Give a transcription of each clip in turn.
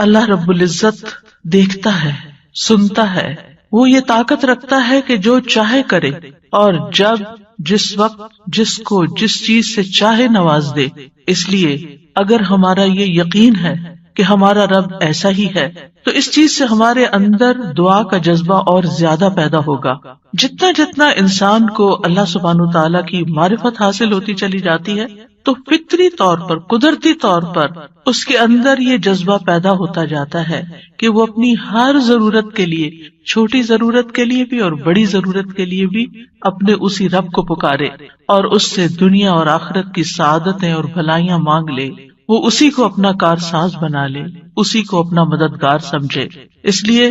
اللہ رب العزت دیکھتا ہے، سنتا ہے، وہ یہ طاقت رکھتا ہے کہ جو چاہے کرے اور جب جس وقت جس کو جس چیز سے چاہے نواز دے۔ اس لیے اگر ہمارا یہ یقین ہے کہ ہمارا رب ایسا ہی ہے تو اس چیز سے ہمارے اندر دعا کا جذبہ اور زیادہ پیدا ہوگا۔ جتنا جتنا انسان کو اللہ سبحانہ وتعالیٰ کی معرفت حاصل ہوتی چلی جاتی ہے تو فطری طور پر، قدرتی طور پر اس کے اندر یہ جذبہ پیدا ہوتا جاتا ہے کہ وہ اپنی ہر ضرورت کے لیے، چھوٹی ضرورت کے لیے بھی اور بڑی ضرورت کے لیے بھی اپنے اسی رب کو پکارے اور اس سے دنیا اور آخرت کی سعادتیں اور بھلائیاں مانگ لے۔ وہ اسی کو اپنا کارساز بنا لے، اسی کو اپنا مددگار سمجھے۔ اس لیے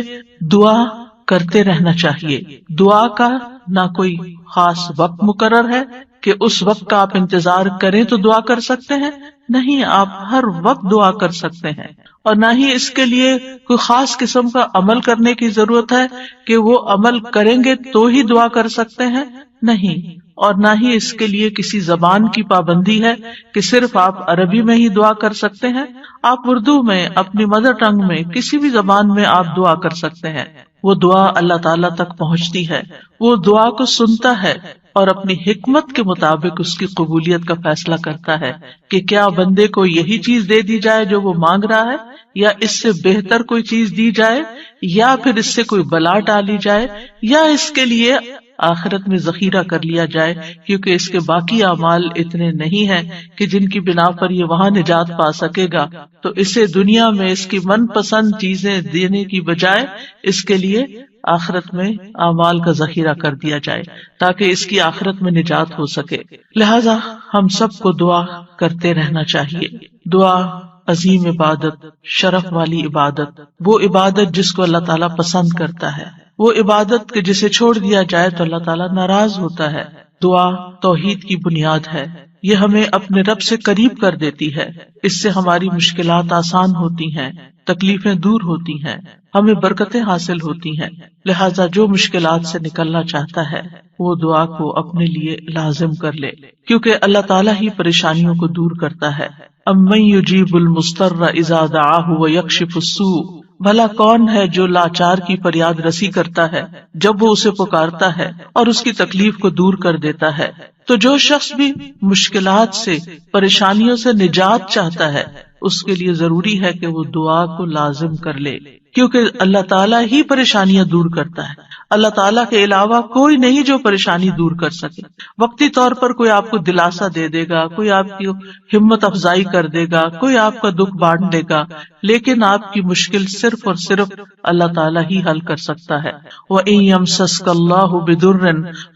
دعا کرتے رہنا چاہیے۔ دعا کا نہ کوئی خاص وقت مقرر ہے کہ اس وقت کا آپ انتظار کریں تو دعا کر سکتے ہیں، نہیں، آپ ہر وقت دعا کر سکتے ہیں، اور نہ ہی اس کے لیے کوئی خاص قسم کا عمل کرنے کی ضرورت ہے کہ وہ عمل کریں گے تو ہی دعا کر سکتے ہیں، نہیں، اور نہ ہی اس کے لیے کسی زبان کی پابندی ہے کہ صرف آپ عربی میں ہی دعا کر سکتے ہیں۔ آپ اردو میں، اپنی مدر ٹنگ میں، کسی بھی زبان میں آپ دعا کر سکتے ہیں۔ وہ دعا اللہ تعالیٰ تک پہنچتی ہے، وہ دعا کو سنتا ہے اور اپنی حکمت کے مطابق اس کی قبولیت کا فیصلہ کرتا ہے کہ کیا بندے کو یہی چیز دے دی جائے جو وہ مانگ رہا ہے، یا اس سے بہتر کوئی چیز دی جائے، یا پھر اس سے کوئی بلا ٹالی جائے، یا اس کے لیے آخرت میں ذخیرہ کر لیا جائے، کیونکہ اس کے باقی اعمال اتنے نہیں ہیں کہ جن کی بنا پر یہ وہاں نجات پا سکے گا، تو اسے دنیا میں اس کی من پسند چیزیں دینے کی بجائے اس کے لیے آخرت میں اعمال کا ذخیرہ کر دیا جائے تاکہ اس کی آخرت میں نجات ہو سکے۔ لہذا ہم سب کو دعا کرتے رہنا چاہیے۔ دعا عظیم عبادت، شرف والی عبادت، وہ عبادت جس کو اللہ تعالیٰ پسند کرتا ہے، وہ عبادت کہ جسے چھوڑ دیا جائے تو اللہ تعالیٰ ناراض ہوتا ہے۔ دعا توحید کی بنیاد ہے، یہ ہمیں اپنے رب سے قریب کر دیتی ہے، اس سے ہماری مشکلات آسان ہوتی ہیں، تکلیفیں دور ہوتی ہیں، ہمیں برکتیں حاصل ہوتی ہیں۔ لہٰذا جو مشکلات سے نکلنا چاہتا ہے وہ دعا کو اپنے لیے لازم کر لے، کیونکہ اللہ تعالیٰ ہی پریشانیوں کو دور کرتا ہے۔ امن یجیب المضطر اذا دعاہ ویکشف السوء، بھلا کون ہے جو لاچار کی فریاد رسی کرتا ہے جب وہ اسے پکارتا ہے اور اس کی تکلیف کو دور کر دیتا ہے۔ تو جو شخص بھی مشکلات سے، پریشانیوں سے نجات چاہتا ہے اس کے لیے ضروری ہے کہ وہ دعا کو لازم کر لے، کیونکہ اللہ تعالیٰ ہی پریشانیاں دور کرتا ہے۔ اللہ تعالیٰ کے علاوہ کوئی نہیں جو پریشانی دور کر سکے۔ وقتی طور پر کوئی آپ کو دلاسا دے دے گا، کوئی آپ کی ہمت افزائی کر دے گا، کوئی آپ کا دکھ بانٹ دے گا، لیکن آپ کی مشکل صرف اور صرف اللہ تعالیٰ ہی حل کر سکتا ہے۔ وَإِن يَمْسَسْكَ اللَّهُ بِضُرٍّ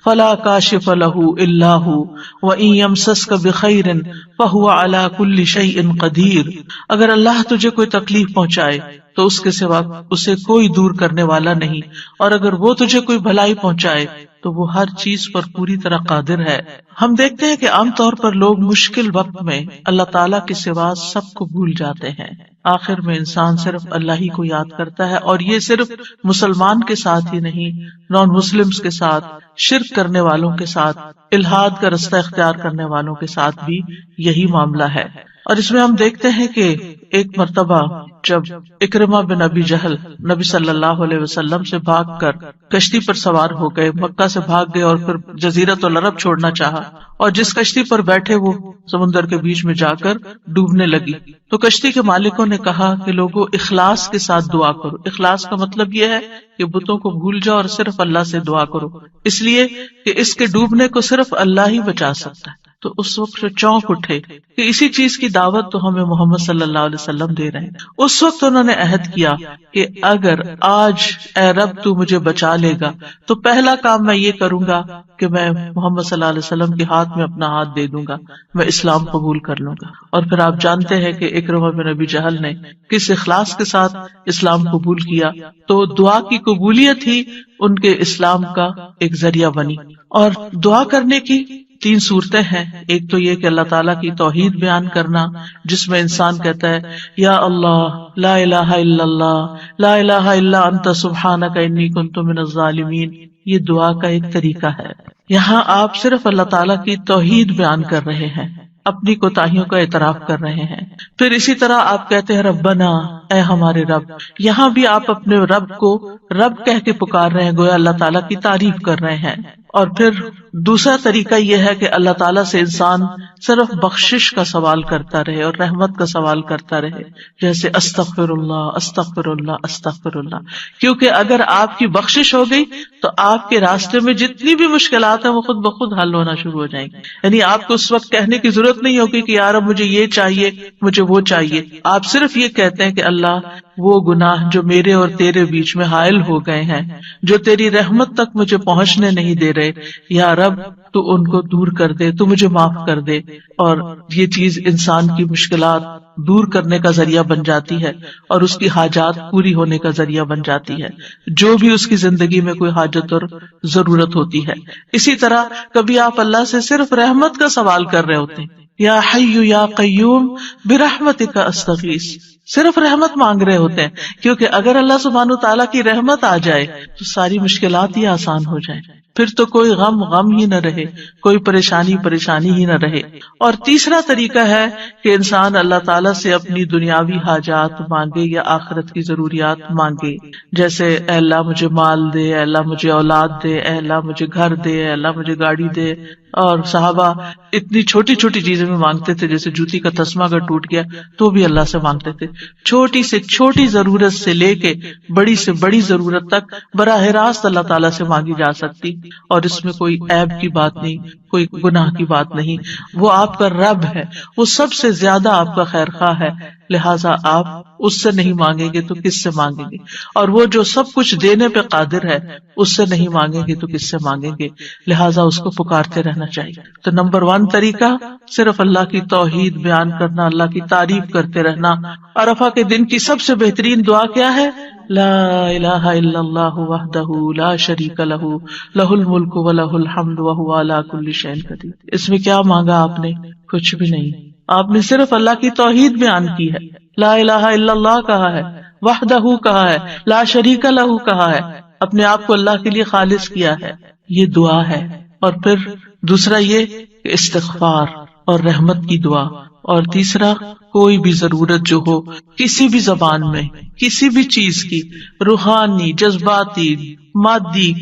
فَلَا كَاشِفَ لَهُ إِلَّا هُوَ وَإِن يَمْسَسْكَ بِخَيْرٍ فَهُوَ عَلَى كُلِّ شَيْءٍ قَدِيرٌ، اگر اللہ تجھے کوئی تکلیف پہنچائے تو اس کے سوا اسے کوئی دور کرنے والا نہیں، اور اگر وہ تجھے کوئی بھلائی پہنچائے تو وہ ہر چیز پر پوری طرح قادر ہے۔ ہم دیکھتے ہیں کہ عام طور پر لوگ مشکل وقت میں اللہ تعالیٰ کے سوا سب کو بھول جاتے ہیں۔ آخر میں انسان صرف اللہ ہی کو یاد کرتا ہے، اور یہ صرف مسلمان کے ساتھ ہی نہیں، نان مسلمز کے ساتھ، شرک کرنے والوں کے ساتھ، الحاد کا رستہ اختیار کرنے والوں کے ساتھ بھی یہی معاملہ ہے۔ اور اس میں ہم دیکھتے ہیں کہ ایک مرتبہ جب اکرمہ بن ابی جہل نبی صلی اللہ علیہ وسلم سے بھاگ کر کشتی پر سوار ہو گئے، مکہ سے بھاگ گئے اور پھر جزیرۃ العرب چھوڑنا چاہا، اور جس کشتی پر بیٹھے وہ سمندر کے بیچ میں جا کر ڈوبنے لگی، تو کشتی کے مالکوں نے کہا کہ لوگوں اخلاص کے ساتھ دعا کرو۔ اخلاص کا مطلب یہ ہے کہ بتوں کو بھول جاؤ اور صرف اللہ سے دعا کرو، اس لیے کہ اس کے ڈوبنے کو صرف اللہ ہی بچا سکتا ہے۔ تو اس وقت چونک اٹھے کہ اسی چیز کی دعوت تو ہمیں محمد صلی اللہ علیہ وسلم دے رہے ہیں۔ اس وقت انہوں نے عہد کیا کہ اگر آج اے رب تو مجھے بچا لے گا تو پہلا کام میں یہ کروں گا کہ میں محمد صلی اللہ علیہ وسلم کے ہاتھ میں اپنا ہاتھ دے دوں گا، میں اسلام قبول کر لوں گا۔ اور پھر آپ جانتے ہیں کہ اکرمہ بن ابی جہل نے کس اخلاص کے ساتھ اسلام قبول کیا، تو دعا کی قبولیت ہی ان کے اسلام کا ایک ذریعہ بنی۔ اور دعا کرنے کی 3 صورتیں ہیں۔ ایک تو یہ کہ اللہ تعالیٰ کی توحید بیان کرنا، جس میں انسان کہتا ہے یا اللہ لا الہ الا اللہ لا الہ الا انت سبحانک انی کنت من الظالمین، یہ دعا کا ایک طریقہ ہے۔ یہاں آپ صرف اللہ تعالیٰ کی توحید بیان کر رہے ہیں، اپنی کوتاہیوں کا اعتراف کر رہے ہیں. پھر اسی طرح آپ کہتے ہیں ربنا، اے ہمارے رب. یہاں بھی آپ اپنے رب کو رب کہہ کے پکار رہے ہیں، گویا اللہ تعالیٰ کی تعریف کر رہے ہیں. اور پھر دوسرا طریقہ یہ ہے کہ اللہ تعالیٰ سے انسان صرف بخشش کا سوال کرتا رہے اور رحمت کا سوال کرتا رہے، جیسے استغفر اللہ استغفر اللہ استغفر اللہ. کیونکہ اگر آپ کی بخشش ہو گئی تو آپ کے راستے میں جتنی بھی مشکلات ہیں وہ خود بخود حل ہونا شروع ہو جائیں گی. یعنی آپ کو اس وقت کہنے کی ضرورت نہیں ہوگی کہ یار اب مجھے یہ چاہیے مجھے وہ چاہیے. آپ صرف یہ کہتے ہیں کہ اللہ وہ گناہ جو میرے اور تیرے بیچ میں حائل ہو گئے ہیں، جو تیری رحمت تک مجھے پہنچنے نہیں دے رہے، یا رب تو ان کو دور کر دے، تو مجھے معاف کر دے. اور یہ چیز انسان کی مشکلات دور کرنے کا ذریعہ بن جاتی ہے اور اس کی حاجات پوری ہونے کا ذریعہ بن جاتی ہے، جو بھی اس کی زندگی میں کوئی حاجت اور ضرورت ہوتی ہے. اسی طرح کبھی آپ اللہ سے صرف رحمت کا سوال کر رہے ہوتے ہیں، یا حی یا قیوم برحمتک استغیث، صرف رحمت مانگ رہے ہوتے ہیں. کیونکہ اگر اللہ سبحانہ وتعالیٰ کی رحمت آ جائے تو ساری مشکلات ہی آسان ہو جائیں، پھر تو کوئی غم ہی نہ رہے، کوئی پریشانی ہی نہ رہے. اور تیسرا طریقہ ہے کہ انسان اللہ تعالیٰ سے اپنی دنیاوی حاجات مانگے یا آخرت کی ضروریات مانگے، جیسے اے اللہ مجھے مال دے، اے اللہ مجھے اولاد دے، اے اللہ مجھے گھر دے، اے اللہ مجھے گاڑی دے. اور صحابہ اتنی چھوٹی چھوٹی چیزیں بھی مانگتے تھے، جیسے جوتی کا تسمہ اگر ٹوٹ گیا تو بھی اللہ سے مانگتے تھے. چھوٹی سے چھوٹی ضرورت سے لے کے بڑی سے بڑی ضرورت تک براہ راست اللہ تعالیٰ سے مانگی جا سکتی، اور اس میں کوئی عیب کی بات نہیں، کوئی گناہ کی بات نہیں. وہ آپ کا رب ہے، وہ سب سے زیادہ آپ کا خیر خواہ ہے، لہٰذا آپ اس سے نہیں مانگیں گے تو کس سے مانگیں گے؟ اور وہ جو سب کچھ دینے پہ قادر ہے اس سے نہیں مانگیں گے تو کس سے مانگیں گے؟ لہٰذا اس کو پکارتے رہنا چاہیے. تو نمبر 1 طریقہ صرف اللہ کی توحید بیان کرنا، اللہ کی تعریف کرتے رہنا. عرفہ کے دن کی سب سے بہترین دعا کیا ہے؟ لا الہ الا اللہ وحدہ لا شریک لہ لہ الملک ولہ الحمد وہو علی کل شیء قدیر. اس میں کیا مانگا آپ نے؟ کچھ بھی نہیں. آپ نے صرف اللہ کی توحید بیان کی ہے، لا الہ الا اللہ کہا ہے، وحدہ کہا ہے، لا شریک لہ کہا ہے، اپنے آپ کو اللہ کے لیے خالص کیا ہے. یہ دعا ہے. اور پھر دوسرا یہ کہ استغفار اور رحمت کی دعا. اور تیسرا کوئی بھی ضرورت جو ہو کسی بھی زبان میں، کسی بھی چیز کی، روحانی، جذباتی، مادی،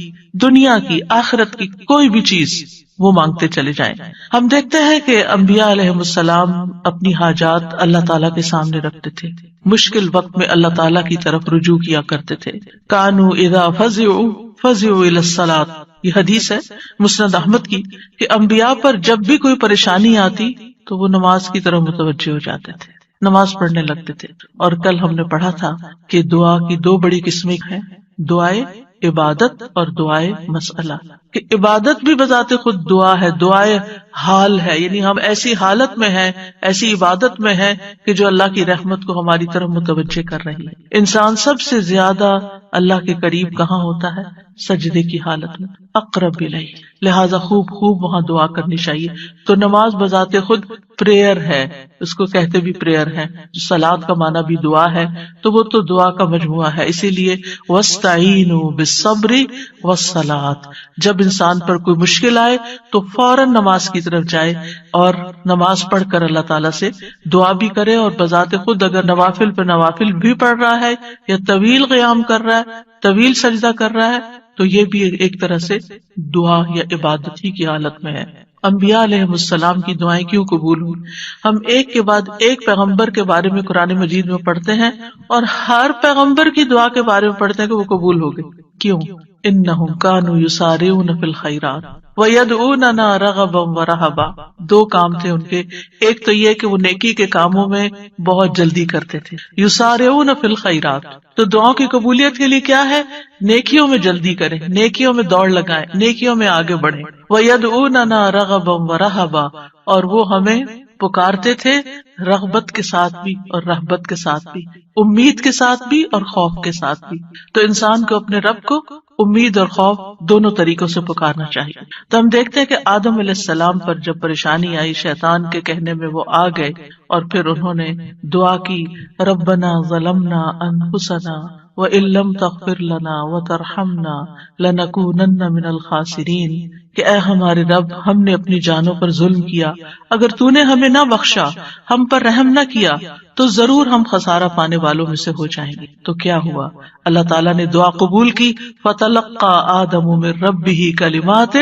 دنیا کی، آخرت کی، کوئی بھی چیز وہ مانگتے چلے جائیں. ہم دیکھتے ہیں کہ انبیاء علیہم السلام اپنی حاجات اللہ تعالیٰ کے سامنے رکھتے تھے، مشکل وقت میں اللہ تعالیٰ کی طرف رجوع کیا کرتے تھے. کانوا اذا فزعوا الی الصلاۃ، یہ حدیث ہے مسند احمد کی، کہ انبیاء پر جب بھی کوئی پریشانی آتی تو وہ نماز کی طرف متوجہ ہو جاتے تھے، نماز پڑھنے لگتے تھے. اور کل ہم نے پڑھا تھا کہ دعا کی 2 بڑی قسمیں ہیں، دعائے عبادت اور دعائے مسئلہ. کہ عبادت بھی بذات خود دعا ہے، دعائے حال ہے، یعنی ہم ایسی حالت میں ہیں، ایسی عبادت میں ہیں کہ جو اللہ کی رحمت کو ہماری طرف متوجہ کر رہی ہے. انسان سب سے زیادہ اللہ کے قریب کہاں ہوتا ہے؟ سجدے کی حالت میں، اقرب الیہ. لہذا خوب وہاں دعا کرنی چاہیے. تو نماز بذات خود پریئر ہے، اس کو کہتے بھی پریئر ہے. صلاۃ کا معنی بھی دعا ہے، تو وہ تو دعا کا مجموعہ ہے. اسی لیے وَاسْتَعِینُوا بِالصَّبْرِ وَالصَّلَاةِ، جب انسان پر کوئی مشکل آئے تو فوراً نماز کی طرف جائے اور نماز پڑھ کر اللہ تعالیٰ سے دعا بھی کرے. اور بذات خود اگر نوافل پہ نوافل بھی پڑھ رہا ہے یا طویل قیام کر رہا ہے، طویل سجدہ کر رہا ہے، تو یہ بھی ایک طرح سے دعا یا عبادت ہی کی حالت میں ہے. انبیاء علیہ السلام کی دعائیں کیوں قبول ہوئی؟ ہم ایک کے بعد ایک پیغمبر کے بارے میں قرآن مجید میں پڑھتے ہیں اور ہر پیغمبر کی دعا کے بارے میں پڑھتے ہیں کہ وہ قبول ہو گئی. کیوں؟ انہم کانوا یسارعون فی الخیرات ویدعوننا رغبا ورہبا. 2 کام تھے ان کے. ایک تو یہ کہ وہ نیکی کے کاموں میں بہت جلدی کرتے تھے، یسارعون فی الخیرات. تو دعاؤں کی قبولیت کے لیے کیا ہے؟ نیکیوں میں جلدی کریں، نیکیوں میں دوڑ لگائیں، نیکیوں میں آگے بڑھیں. وَيَدْعُونَنَا رَغَبًا وَرَهَبًا، اور وہ ہمیں پکارتے تھے رغبت کے ساتھ بھی اور رہبت کے ساتھ بھی، امید کے ساتھ بھی اور خوف کے ساتھ بھی. تو انسان کو اپنے رب کو امید اور خوف دونوں طریقوں سے پکارنا چاہیے. تو ہم دیکھتے ہیں کہ آدم علیہ السلام پر جب پریشانی آئی، شیطان کے کہنے میں وہ آ گئے اور پھر انہوں نے دعا کی، ربنا ظلمنا انفسنا وَإِن لَّمْ تَغْفِرْ لَنَا وَتَرْحَمْنَا لَنَكُونَنَّ مِنَ الْخَاسِرِينَ کہ اے ہمارے رب ہم نے اپنی جانوں پر ظلم کیا، اگر تو نے ہمیں نہ بخشا، ہم پر رحم نہ کیا تو ضرور ہم خسارہ پانے والوں میں سے ہو جائیں گے۔ تو کیا ہوا؟ اللہ تعالیٰ نے دعا قبول کی، فَتَلَقَّى آدَمُ مِن رَّبِّهِ كَلِمَاتٍ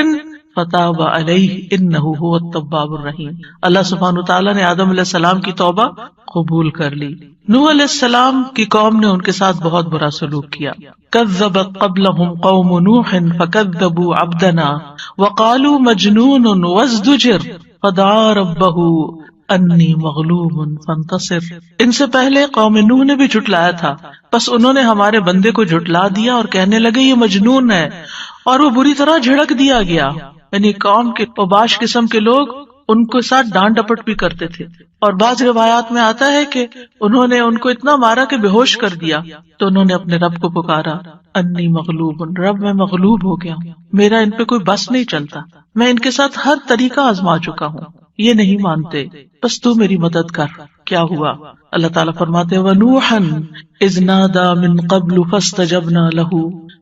فتاب علیہ انہ هو التواب الرحیم۔ اللہ سبحانہ تعالیٰ نے آدم علیہ السلام کی توبہ قبول کر لی۔ نوح علیہ السلام کی قوم نے ان کے ساتھ بہت برا سلوک کیا۔ کذبت قبلہم قوم نوح فکذبوا عبدنا وقالوا مجنون وازدجر فدعا ربہ انی مغلوب فانتصر۔ ان سے پہلے قوم نوح نے بھی جھٹلایا تھا، بس انہوں نے ہمارے بندے کو جھٹلا دیا اور کہنے لگے یہ مجنون ہے، اور وہ بری طرح جھڑک دیا گیا۔ یعنی قوم کے اوباش قسم کے لوگ ان کو ساتھ ڈانٹ ڈپٹ بھی کرتے تھے، اور بعض روایات میں آتا ہے کہ انہوں نے ان کو اتنا مارا کہ بے ہوش کر دیا، تو انہوں نے اپنے رب کو پکارا، انی مغلوب، رب میں مغلوب ہو گیا ہوں، میرا ان پہ کوئی بس نہیں چلتا، میں ان کے ساتھ ہر طریقہ آزما چکا ہوں، یہ نہیں مانتے، بس تو میری مدد کر۔ کیا ہوا؟ اللہ تعالیٰ فرماتے وَنُوحًا إِذْ نَادَى مِن قَبْلُ فَاسْتَجَبْنَا لَهُ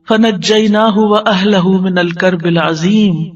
فَنَجَّيْنَاهُ وَأَهْلَهُ مِنَ الْكَرْبِ الْعَظِيمِ۔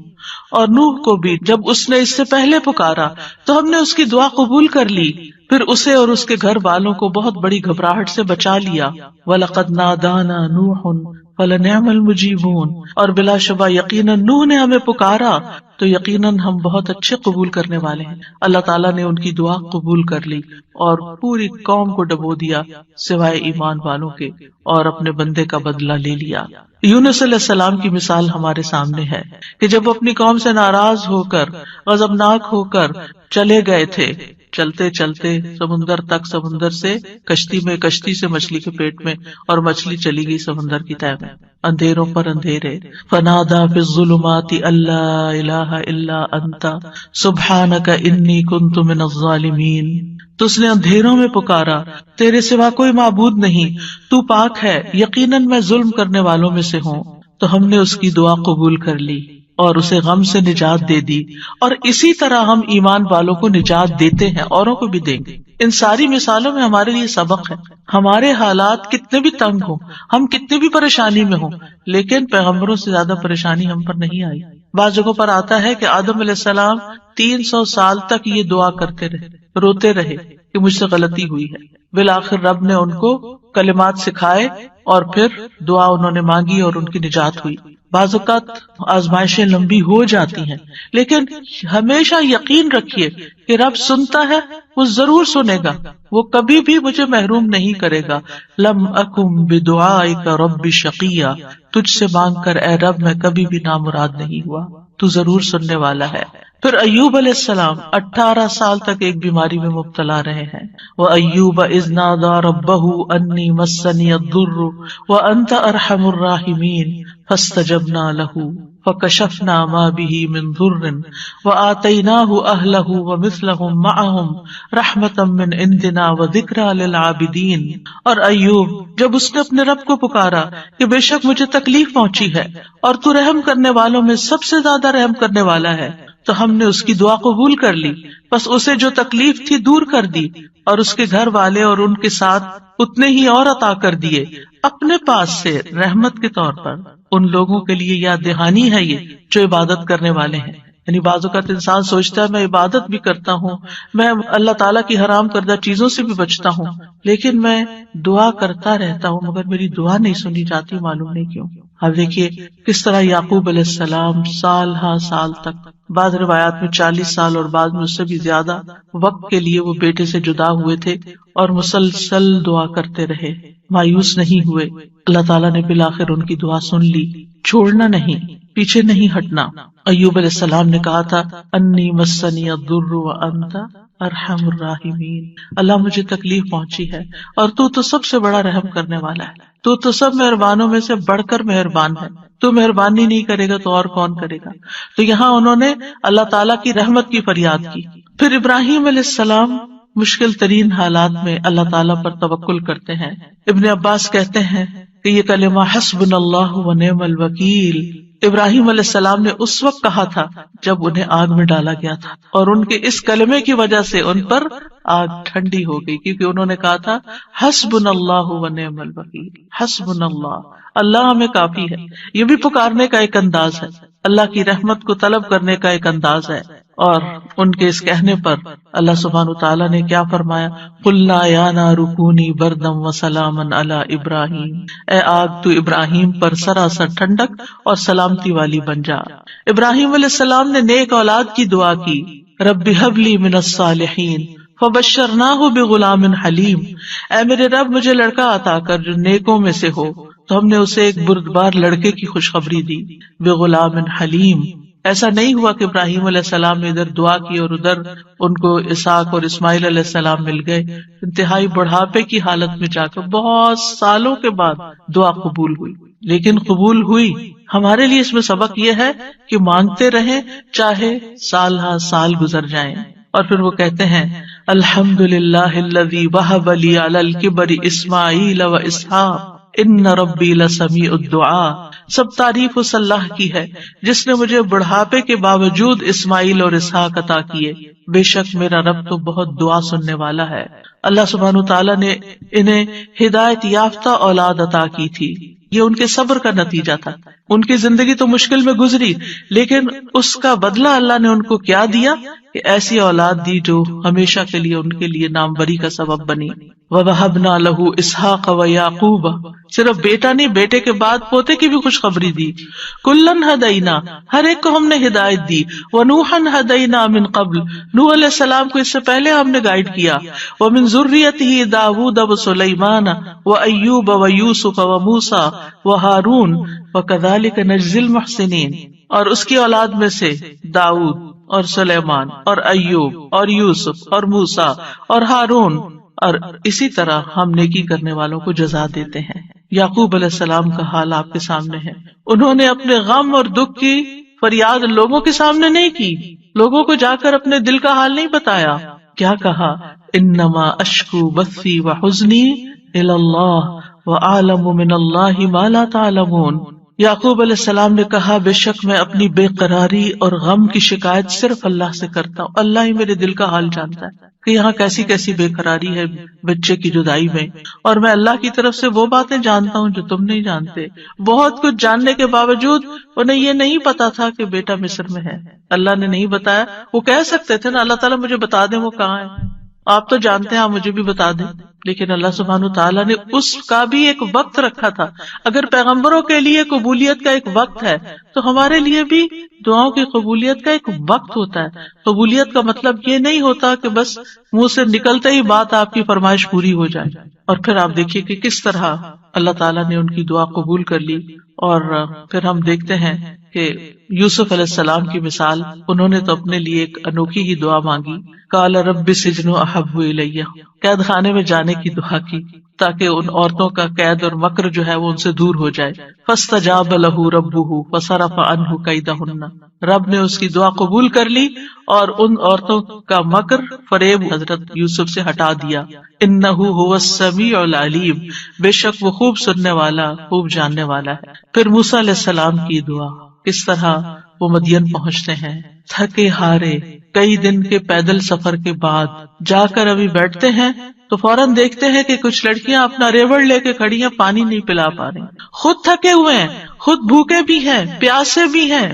اور نوح کو بھی جب اس نے اس سے پہلے پکارا تو ہم نے اس کی دعا قبول کر لی، پھر اسے اور اس کے گھر والوں کو بہت بڑی گھبراہٹ سے بچا لیا۔ وَلَقَدْ نَادَانَا نُوحٌ فَلَنِعْمَ الْمُجِيبُونَ، اور بلا شبہ یقیناً نوح نے ہمیں پکارا تو یقیناً ہم بہت اچھے قبول کرنے والے ہیں۔ اللہ تعالیٰ نے ان کی دعا قبول کر لی اور پوری قوم کو ڈبو دیا سوائے ایمان والوں کے، اور اپنے بندے کا بدلہ لے لیا۔ یونس علیہ السلام کی مثال ہمارے سامنے ہے کہ جب اپنی قوم سے ناراض ہو کر، غضبناک ہو کر چلے گئے تھے، چلتے چلتے سمندر تک، سمندر سے کشتی میں، کشتی سے مچھلی کے پیٹ میں، اور مچھلی چلی گئی سمندر کی تہہ میں، اندھیروں پر اندھیرے۔ فنادى في الظلمات ان لا اله الا انت سبحانك انی كنت من الظالمین۔ تو اس نے اندھیروں میں پکارا، تیرے سوا کوئی معبود نہیں، تو پاک ہے، یقیناً میں ظلم کرنے والوں میں سے ہوں۔ تو ہم نے اس کی دعا قبول کر لی اور اسے غم سے نجات دے دی، اور اسی طرح ہم ایمان والوں کو نجات دیتے ہیں، اوروں کو بھی دیں گے۔ ان ساری مثالوں میں ہمارے لیے سبق ہے، ہمارے حالات کتنے بھی تنگ ہوں، ہم کتنی بھی پریشانی میں ہوں، لیکن پیغمبروں سے زیادہ پریشانی ہم پر نہیں آئی۔ بعض جگہوں پر آتا ہے کہ آدم علیہ السلام 300 سال تک یہ دعا کرتے رہے، روتے رہے کہ مجھ سے غلطی ہوئی ہے۔ بالآخر رب نے ان کو کلمات سکھائے اور پھر دعا انہوں نے مانگی اور ان کی نجات ہوئی۔ بعض اوقات آزمائشیں لمبی ہو جاتی ہیں، لیکن ہمیشہ یقین رکھیے کہ رب سنتا ہے، وہ ضرور سنے گا، وہ کبھی بھی مجھے محروم نہیں کرے گا۔ لم اکم بدعائک رب شقیہ، تجھ سے مانگ کر اے رب میں کبھی بھی نامراد نہیں ہوا، تو ضرور سننے والا ہے۔ پھر ایوب علیہ السلام 18 سال تک ایک بیماری میں مبتلا رہے ہیں۔ وَأَيُّوبَ إِذْ نَادَى رَبَّهُ أَنِّي مَسَّنِيَ الضُّرُّ وَأَنْتَ أَرْحَمُ الرَّاحِمِينَ فَاسْتَجَبْنَا لَهُ فَكَشَفْنَا مَا بِهِ مِنْ ضُرٍّ وَآتَيْنَاهُ أَهْلَهُ وَمِثْلَهُمْ مَعَهُمْ رَحْمَةً مِنْ عِنْدِنَا وَذِكْرَى لِلْعَابِدِينَ۔ اور ایوب جب اس نے اپنے رب کو پکارا کہ بے شک مجھے تکلیف پہنچی ہے اور تو رحم کرنے والوں میں سب سے زیادہ رحم کرنے والا ہے، تو ہم نے اس کی دعا قبول کر لی، بس اسے جو تکلیف تھی دور کر دی، اور اس کے گھر والے اور ان کے ساتھ اتنے ہی اور عطا کر دیے اپنے پاس سے رحمت کے طور پر۔ ان لوگوں کے لیے یاد دہانی ہے یہ جو عبادت کرنے والے ہیں۔ یعنی بعض اوقات انسان سوچتا ہے میں عبادت بھی کرتا ہوں، میں اللہ تعالیٰ کی حرام کردہ چیزوں سے بھی بچتا ہوں، لیکن میں دعا کرتا رہتا ہوں مگر میری دعا نہیں سنی جاتی، معلوم نہیں کیوں۔ اب دیکھیے کس طرح یعقوب علیہ السلام سال ہا سال تک، بعض روایات میں 40 سال اور بعض میں اس سے بھی زیادہ وقت کے لیے وہ بیٹے سے جدا ہوئے تھے، اور مسلسل دعا کرتے رہے، مایوس نہیں ہوئے۔ اللہ تعالیٰ نے بالآخر ان کی دعا سن لی، چھوڑنا نہیں، پیچھے نہیں ہٹنا۔ ایوب علیہ السلام نے کہا تھا انی مسنی الضر وانت ارحم الراحمین، اللہ مجھے تکلیف پہنچی ہے اور تو سب سے بڑا رحم کرنے والا ہے، تو سب مہربانوں میں سے بڑھ کر مہربان ہے، تو مہربانی نہیں کرے گا تو اور کون کرے گا۔ تو یہاں انہوں نے اللہ تعالیٰ کی رحمت کی فریاد کی۔ پھر ابراہیم علیہ السلام مشکل ترین حالات میں اللہ تعالیٰ پر توکل کرتے ہیں۔ ابن عباس کہتے ہیں کہ یہ کلمہ حسبنا اللہ و نعم الوکیل ابراہیم علیہ السلام نے اس وقت کہا تھا جب انہیں آگ میں ڈالا گیا تھا، اور ان کے اس کلمے کی وجہ سے ان پر آگ ٹھنڈی ہو گئی، کیونکہ انہوں نے کہا تھا حسبنا اللہ و نعم الوکیل، حسبنا اللہ، اللہ ہمیں کافی ہے۔ یہ بھی پکارنے کا ایک انداز ہے، اللہ کی رحمت کو طلب کرنے کا ایک انداز ہے۔ اور ان کے اس کہنے پر اللہ سبحانہ وتعالیٰ نے کیا فرمایا، قلنا یا نار کونی بردم وسلاما علی ابراہیم، اے آگ تو ابراہیم پر سراسر ٹھنڈک اور سلامتی والی بن جا۔ ابراہیم علیہ السلام نے نیک اولاد کی دعا کی، رب ہب لی من الصالحین فبشرناہ بغلام حلیم، اے میرے رب مجھے لڑکا عطا کر جو نیکوں میں سے ہو، تو ہم نے اسے ایک بردبار لڑکے کی خوشخبری دی، بغلام حلیم۔ ایسا نہیں ہوا کہ ابراہیم علیہ السلام نے ادھر دعا کی اور ادھر ان کو اسحاق اور اسماعیل علیہ السلام مل گئے، انتہائی بڑھاپے کی حالت میں جا کر بہت سالوں کے بعد دعا قبول ہوئی، لیکن قبول ہوئی۔ ہمارے لیے اس میں سبق یہ ہے کہ مانگتے رہیں چاہے سال ہا سال گزر جائیں۔ اور پھر وہ کہتے ہیں الحمدللہ الذی وہب لی علی الکبر اسماعیل و اسحاق ان ربی لسمیع الدعاء، سب تعریف اس اللہ کی ہے جس نے مجھے بڑھاپے کے باوجود اسماعیل اور اسحاق عطا کیے، بے شک میرا رب تو بہت دعا سننے والا ہے۔ اللہ سبحانہ وتعالیٰ نے انہیں ہدایت یافتہ اولاد عطا کی تھی، یہ ان کے صبر کا نتیجہ تھا۔ ان کی زندگی تو مشکل میں گزری، لیکن اس کا بدلہ اللہ نے ان کو کیا دیا کہ ایسی اولاد دی جو ہمیشہ کے لیے ان کے لیے ناموری کا سبب بنی۔ وَوَهَبْنَا لَهُ إِسْحَاقَ وَيَعْقُوبَ، صرف بیٹا نہیں، بیٹے کے بعد پوتے کی بھی خوشخبری دی۔ كُلًّا هَدَيْنَا، ہر ایک کو ہم نے ہدایت دی۔ وَنُوحًا هَدَيْنَا مِن قَبْلُ، نوح علیہ السلام کو اس سے پہلے ہم نے گائیڈ کیا۔ وَمِن ذُرِّيَّتِهِ دَاوُودَ وَسُلَيْمَانَ وَأَيُّوبَ وَيُوسُفَ وَمُوسَى وَهَارُونَ وَكَذَلِكَ نَجْزِي الْمُحْسِنِينَ، اور اس کی اولاد میں سے داؤد اور سلیمان اور ایوب اور یوسف اور موسیٰ اور ہارون، اور اسی طرح ہم نیکی کرنے والوں کو جزا دیتے ہیں۔ یعقوب علیہ السلام کا حال آپ کے سامنے ہے، انہوں نے اپنے غم اور دکھ کی فریاد لوگوں کے سامنے نہیں کی، لوگوں کو جا کر اپنے دل کا حال نہیں بتایا۔ کیا کہا، انما اشکو بثی وحزنی الی اللہ وَأَعْلَمُ مِنَ اللَّهِ مَا لَا تَعْلَمُونَ، یعقوب علیہ السلام نے کہا بے شک میں اپنی بے قراری اور غم کی شکایت صرف اللہ سے کرتا ہوں، اللہ ہی میرے دل کا حال جانتا ہے کہ یہاں کیسی کیسی بے قراری ہے بچے کی جدائی میں، اور میں اللہ کی طرف سے وہ باتیں جانتا ہوں جو تم نہیں جانتے۔ بہت کچھ جاننے کے باوجود انہیں یہ نہیں پتا تھا کہ بیٹا مصر میں ہے، اللہ نے نہیں بتایا۔ وہ کہہ سکتے تھے نا اللہ تعالیٰ مجھے بتا دیں وہ کہاں ہے، آپ تو جانتے ہیں آپ مجھے بھی بتا دیں، لیکن اللہ سبحانہ تعالیٰ نے اس کا بھی ایک وقت رکھا تھا۔ اگر پیغمبروں کے لیے قبولیت کا ایک وقت ہے تو ہمارے لیے بھی دعاؤں کی قبولیت کا ایک وقت ہوتا ہے۔ قبولیت کا مطلب یہ نہیں ہوتا کہ بس منہ سے نکلتے ہی بات آپ کی فرمائش پوری ہو جائے۔ اور پھر آپ دیکھیے کہ کس طرح اللہ تعالیٰ نے ان کی دعا قبول کر لی۔ اور پھر ہم دیکھتے ہیں کہ یوسف علیہ السلام کی مثال، انہوں نے تو اپنے لیے ایک انوکھی ہی دعا مانگی، قال رب السجن احب الی، قید خانے میں جانے کی دعا کی تاکہ ان عورتوں کا قید اور مکر جو ہے وہ ان سے دور ہو جائے۔ فاستجاب له ربه فصرف عنه کیدہن، رب نے اس کی دعا قبول کر لی اور ان عورتوں کا مکر فریب حضرت یوسف سے ہٹا دیا۔ انہ هو السمیع العلیم، بے شک وہ خوب سننے والا خوب جاننے والا ہے۔ پھر موسیٰ علیہ السلام کی دعا، کس طرح وہ مدین پہنچتے ہیں تھکے ہارے، کئی دن کے پیدل سفر کے بعد جا کر ابھی بیٹھتے ہیں تو فوراً دیکھتے ہیں کہ کچھ لڑکیاں اپنا ریوڑ لے کے کھڑی ہیں، پانی نہیں پلا پا رہی، خود تھکے ہوئے ہیں، خود بھوکے بھی ہیں، پیاسے بھی ہیں،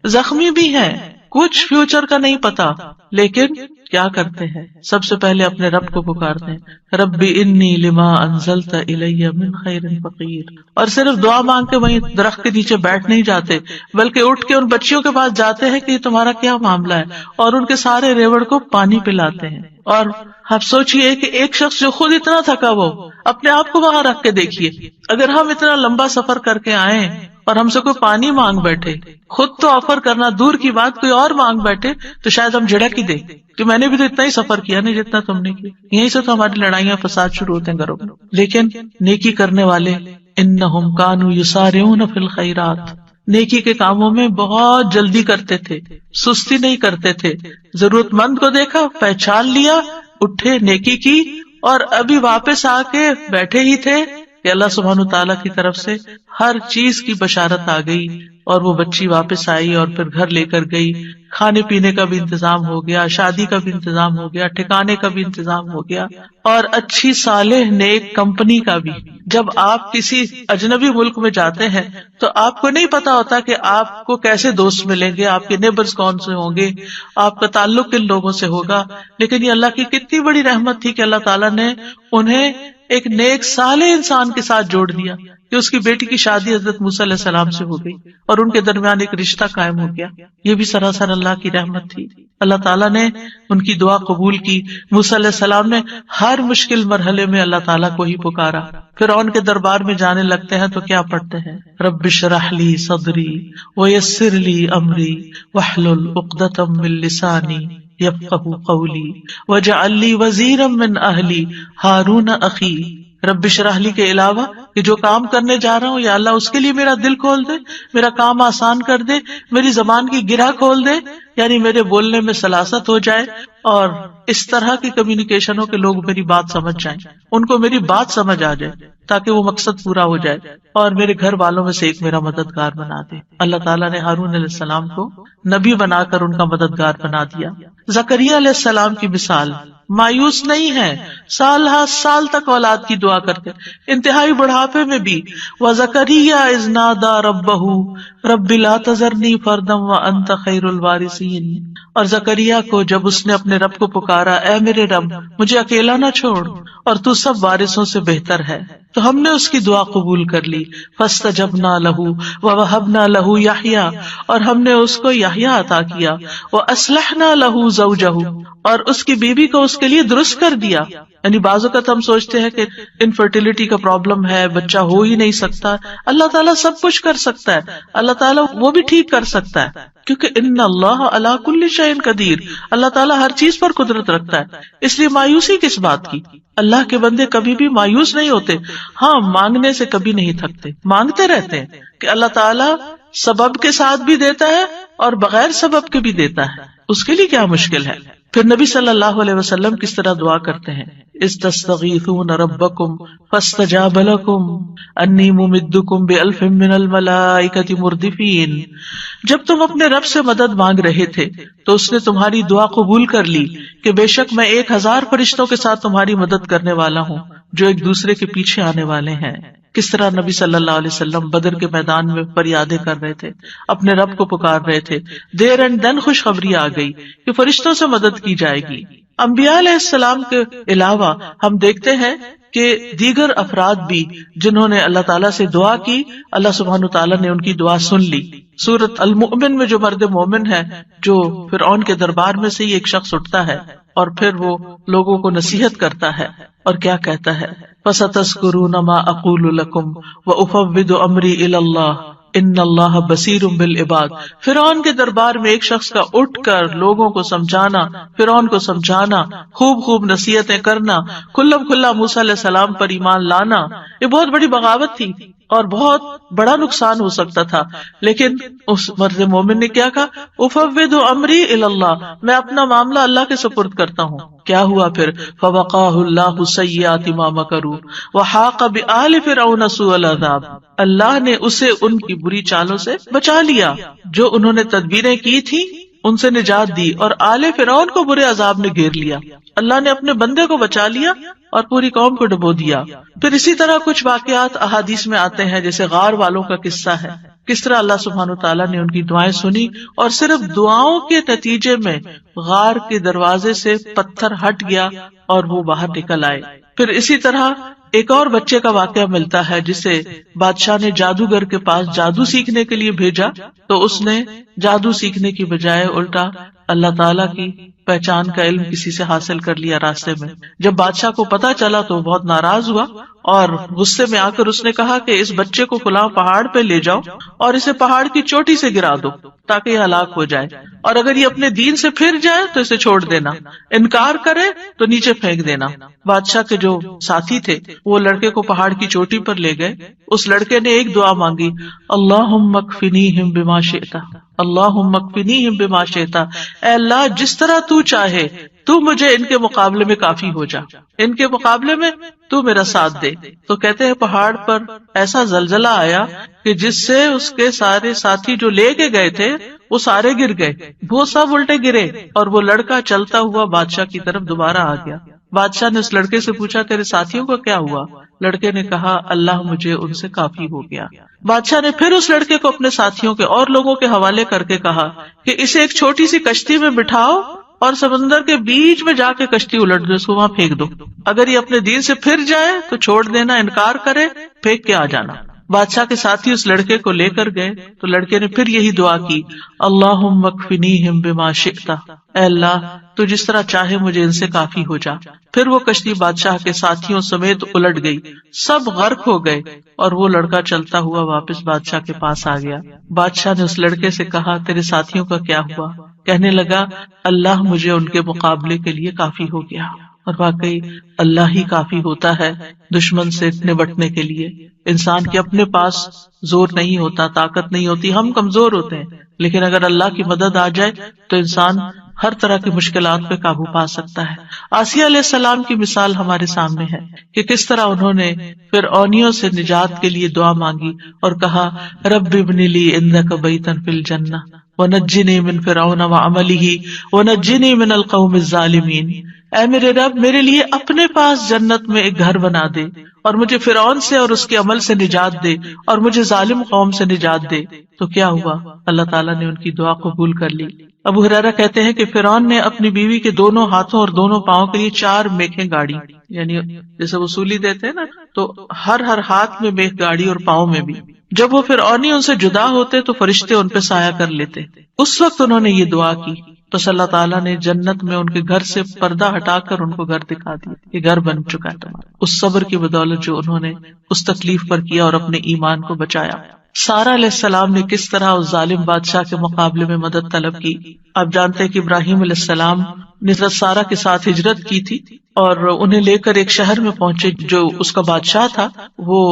زخمی بھی ہیں، کچھ فیوچر کا نہیں پتا، لیکن کیا کرتے ہیں، سب سے پہلے اپنے رب کو پکارتے ہیں، ربی انی لما انزلت الی من خیر فقیر، اور صرف دعا مانگ کے وہیں درخت کے نیچے بیٹھ نہیں جاتے بلکہ اٹھ کے ان بچیوں کے پاس جاتے ہیں کہ یہ تمہارا کیا معاملہ ہے، اور ان کے سارے ریوڑ کو پانی پلاتے ہیں۔ اور آپ سوچئے کہ ایک شخص جو خود اتنا تھکا وہ اپنے آپ کو وہاں رکھ کے دیکھیے، اگر ہم اتنا لمبا سفر کر کے آئیں اور ہم سے کوئی پانی مانگ بیٹھے، خود تو آفر کرنا دور کی بات، کوئی اور مانگ بیٹھے تو شاید ہم جھڑک ہی دیں کہ میں نے بھی تو اتنا ہی سفر کیا نہیں جتنا تم نے کیا۔ یہیں سے تو ہماری لڑائیاں فساد شروع ہوتے ہیں گھروں میں۔ لیکن نیکی کرنے والے انہم کانوا یسارعون فی الخیرات، نیکی کے کاموں میں بہت جلدی کرتے تھے، سستی نہیں کرتے تھے، ضرورت مند کو دیکھا پہچان لیا، اٹھے نیکی کی، اور ابھی واپس آ کے بیٹھے ہی تھے کہ اللہ سبحانہ تعالیٰ کی طرف سے ہر چیز کی بشارت آ گئی اور وہ بچی واپس آئی اور پھر گھر لے کر گئی. کھانے پینے کا بھی انتظام ہو گیا, شادی کا بھی انتظام ہو گیا, ٹھکانے کا بھی انتظام ہو گیا, اور اچھی صالح نیک کمپنی کا بھی. جب آپ کسی اجنبی ملک میں جاتے ہیں تو آپ کو نہیں پتا ہوتا کہ آپ کو کیسے دوست ملیں گے, آپ کے نیبرز کون سے ہوں گے, آپ کا تعلق کن لوگوں سے ہوگا. لیکن یہ اللہ کی کتنی بڑی رحمت تھی کہ اللہ تعالیٰ نے انہیں ایک نیک صالح انسان کے ساتھ جوڑ دیا کہ اس کی بیٹی کی شادی حضرت موسیٰ علیہ السلام سے ہو گئی اور ان کے درمیان ایک رشتہ قائم ہو گیا. یہ بھی سراسر اللہ کی رحمت تھی. اللہ تعالیٰ نے ان کی دعا قبول کی. موسیٰ علیہ السلام نے ہر مشکل مرحلے میں اللہ تعالیٰ کو ہی پکارا. فرعون کے دربار میں جانے لگتے ہیں تو کیا پڑھتے ہیں؟ رب اشرح لی صدری ویسر لی امری واحلل عقدۃ من لسانی یفقہوا قولی واجعل لی وزیرا من اہلی ہارون اخی. رب اشرح لی کے علاوہ کہ جو کام کرنے جا رہا ہوں یا اللہ اس کے لیے میرا دل کھول دے, میرا کام آسان کر دے, میری زبان کی گرہ کھول دے, یعنی میرے بولنے میں سلاست ہو جائے اور اس طرح کی کمیونیکیشن ہو کہ لوگ میری بات سمجھ جائیں, ان کو میری بات سمجھ آ جائے تاکہ وہ مقصد پورا ہو جائے, اور میرے گھر والوں میں سے ایک میرا مددگار بنا دے. اللہ تعالیٰ نے ہارون علیہ السلام کو نبی بنا کر ان کا مددگار بنا دیا. زکریا علیہ السلام کی مثال مایوس نہیں ہے, سال ہر سال تک اولاد کی دعا کرتے, انتہائی بڑھاپے میں بھی. وَزَكَرِيَّا إِذْ نَادَىٰ رَبَّهُ رَبِّ لَا تَذَرْنِي فَرْدًا وَأَنْتَ خَيْرُ الْوَارِثِينَ. اور زکریا کو جب اس نے اپنے رب کو پکارا, اے میرے رب مجھے اکیلا نہ چھوڑ اور تو سب وارثوں سے بہتر ہے, تو ہم نے اس کی دعا قبول کر لی. فَاسْتَجَبْنَا لَهُ وَوَهَبْنَا لَهُ يَحْيَىٰ, اور ہم نے اس کو یحییٰ عطا کیا. وَأَصْلَحْنَا لَهُ زَوْجَهُ, اور اس کی بیوی کو اس کے لیے درست کر دیا. یعنی بعض اوقات ہم سوچتے ہیں کہ انفرٹیلٹی کا پرابلم ہے, بچہ ہو ہی نہیں سکتا. اللہ تعالیٰ سب کچھ کر سکتا ہے, اللہ تعالیٰ وہ بھی ٹھیک کر سکتا ہے, کیونکہ ان اللہ علی کل شیء قدیر, اللہ تعالیٰ ہر چیز پر قدرت رکھتا ہے. اس لیے مایوسی کس بات کی؟ اللہ کے بندے کبھی بھی مایوس نہیں ہوتے. ہاں, مانگنے سے کبھی نہیں تھکتے, مانگتے رہتے ہیں کہ اللہ تعالیٰ سبب کے ساتھ بھی دیتا ہے اور بغیر سبب کے بھی دیتا ہے, اس کے لیے کیا مشکل ہے. پھر نبی صلی اللہ علیہ وسلم کس طرح دعا کرتے ہیں؟ استستغیثون ربکم فاستجاب لکم انی ممدکم بألف من الملائکۃ مردفین. جب تم اپنے رب سے مدد مانگ رہے تھے تو اس نے تمہاری دعا قبول کر لی کہ بے شک میں 1000 فرشتوں کے ساتھ تمہاری مدد کرنے والا ہوں جو ایک دوسرے کے پیچھے آنے والے ہیں. کس طرح نبی صلی اللہ علیہ وسلم بدر کے میدان میں فریادیں کر رہے تھے, اپنے رب کو پکار رہے تھے. دیر اینڈ دن خوشخبری آ گئی کہ فرشتوں سے مدد کی جائے گی. انبیاء علیہ السلام کے علاوہ ہم دیکھتے ہیں کہ دیگر افراد بھی جنہوں نے اللہ تعالیٰ سے دعا کی, اللہ سبحانہ تعالیٰ نے ان کی دعا سن لی. سورۃ المؤمن میں جو مرد مومن ہے, جو فرعون کے دربار میں سے ہی ایک شخص اٹھتا ہے اور پھر وہ لوگوں کو نصیحت کرتا ہے اور کیا کہتا ہے؟ فَسَتَذْكُرُونَ مَا أَقُولُ لَكُمْ وَأُفَوِّضُ أَمْرِي إِلَى اللَّهِ ان اللہ بصیر بالعباد. فرعون کے دربار میں ایک شخص کا اٹھ کر لوگوں کو سمجھانا, فرعون کو سمجھانا, خوب نصیحتیں کرنا, کھلم کھلا موسیٰ علیہ السلام پر ایمان لانا, یہ بہت بڑی بغاوت تھی اور بہت بڑا نقصان ہو سکتا تھا. لیکن اس مرد مومن نے کیا کہا؟ افوض امری الی اللہ, میں اپنا معاملہ اللہ کے سپرد کرتا ہوں. کیا ہوا پھر؟ فوقاہ اللہ سیئات ما مکروا وحاق بآل فرعون سوء العذاب, اللہ نے اسے ان کی بری چالوں سے بچا لیا جو انہوں نے تدبیریں کی تھی, ان سے نجات دی, اور آل فرعون کو برے عذاب نے گھیر لیا. اللہ نے اپنے بندے کو بچا لیا اور پوری قوم کو ڈبو دیا. پھر اسی طرح کچھ واقعات احادیث میں آتے ہیں, جیسے غار والوں کا قصہ ہے, کس طرح اللہ سبحانہ وتعالیٰ نے ان کی دعائیں سنی اور صرف دعاؤں کے نتیجے میں غار کے دروازے سے پتھر ہٹ گیا اور وہ باہر نکل آئے. پھر اسی طرح ایک اور بچے کا واقعہ ملتا ہے جسے بادشاہ نے جادوگر کے پاس جادو سیکھنے کے لیے بھیجا, تو اس نے جادو سیکھنے کی بجائے الٹا اللہ تعالیٰ کی پہچان کا علم کسی سے حاصل کر لیا راستے میں. جب بادشاہ کو پتا چلا تو بہت ناراض ہوا اور غصے میں آ کر اس نے کہا کہ اس بچے کو فلاں پہاڑ پہ لے جاؤ اور اسے پہاڑ کی چوٹی سے گرا دو تاکہ یہ ہلاک ہو جائے, اور اگر یہ اپنے دین سے پھر جائے تو اسے چھوڑ دینا, انکار کرے تو نیچے پھینک دینا. بادشاہ کے جو ساتھی تھے وہ لڑکے کو پہاڑ کی چوٹی پر لے گئے. اس لڑکے نے ایک دعا مانگی, اللہم اکفنیہم بما شئت, اللہم اکفنیہم بما شئت, اے اللہ جس طرح تو چاہے تو مجھے ان کے مقابلے میں کافی ہو جا, ان کے مقابلے میں تو میرا ساتھ دے. تو کہتے ہیں پہاڑ پر ایسا زلزلہ آیا کہ جس سے اس کے سارے ساتھی جو لے کے گئے تھے وہ سارے گر گئے، وہ سب الٹے گرے، اور وہ لڑکا چلتا ہوا بادشاہ کی طرف دوبارہ آ گیا۔ بادشاہ نے اس لڑکے سے پوچھا تیرے ساتھیوں کا کیا ہوا؟ لڑکے نے کہا اللہ مجھے ان سے کافی ہو گیا۔ بادشاہ نے پھر اس لڑکے کو اپنے ساتھیوں کے اور لوگوں کے حوالے کر کے کہا کہ اسے ایک چھوٹی سی کشتی میں بٹھاؤ اور سمندر کے بیچ میں جا کے کشتی الٹ دو، اس کو وہاں پھینک دو، اگر یہ اپنے دین سے پھر جائے تو چھوڑ دینا، انکار کرے پھینک کے آ جانا۔ بادشاہ کے ساتھی اس لڑکے کو لے کر گئے تو لڑکے نے پھر یہی دعا کی، اللہم اکفنیہم بما شئت، اے اللہ تو جس طرح چاہے مجھے ان سے کافی ہو جا۔ پھر وہ کشتی بادشاہ کے ساتھیوں سمیت الٹ گئی، سب غرق ہو گئے، اور وہ لڑکا چلتا ہوا واپس بادشاہ کے پاس آ گیا۔ بادشاہ نے اس لڑکے سے کہا تیرے ساتھیوں کا کیا ہوا؟ کہنے لگا اللہ مجھے ان کے مقابلے کے لیے کافی ہو گیا۔ اور واقعی اللہ ہی کافی ہوتا ہے دشمن سے نبٹنے کے لیے۔ انسان کے اپنے پاس زور نہیں ہوتا، طاقت نہیں ہوتی، ہم کمزور ہوتے ہیں، لیکن اگر اللہ کی مدد آ جائے تو انسان ہر طرح کی مشکلات پہ قابو پا سکتا ہے۔ آسیہ علیہ السلام کی مثال ہمارے سامنے ہے کہ کس طرح انہوں نے فرعونیوں سے نجات کے لیے دعا مانگی اور کہا رب ابن لی عندک بیتا فی الجنہ ونجنی من فرعون وعملہ ونجنی من القوم الظالمین۔ اے میرے رب میرے لیے اپنے پاس جنت میں ایک گھر بنا دے اور مجھے فرعون سے اور اس کے عمل سے نجات دے اور مجھے ظالم قوم سے نجات دے۔ تو کیا ہوا؟ اللہ تعالیٰ نے ان کی دعا قبول کر لی۔ ابو ہریرہ کہتے ہیں کہ فرعون نے اپنی بیوی کے دونوں ہاتھوں اور دونوں پاؤں کے لیے 4 میخیں گاڑی، یعنی جیسے وصولی دیتے ہیں نا، تو ہر ہاتھ میں میخ گاڑی اور پاؤں میں بھی۔ جب وہ فرعونی ان سے جدا ہوتے تو فرشتے ان پہ سایہ کر لیتے۔ اس وقت انہوں نے یہ دعا کی، بس اللہ تعالیٰ نے جنت میں ان کے گھر سے پردہ ہٹا کر ان کو گھر دکھا دیا، یہ گھر بن چکا ہے تمہارا، اس صبر کی بدولت جو انہوں نے اس تکلیف پر کیا اور اپنے ایمان کو بچایا۔ سارہ علیہ السلام نے کس طرح اس ظالم بادشاہ کے مقابلے میں مدد طلب کی۔ آپ جانتے ہیں کہ ابراہیم علیہ السلام نے سارہ کے ساتھ ہجرت کی تھی اور انہیں لے کر ایک شہر میں پہنچے، جو اس کا بادشاہ تھا وہ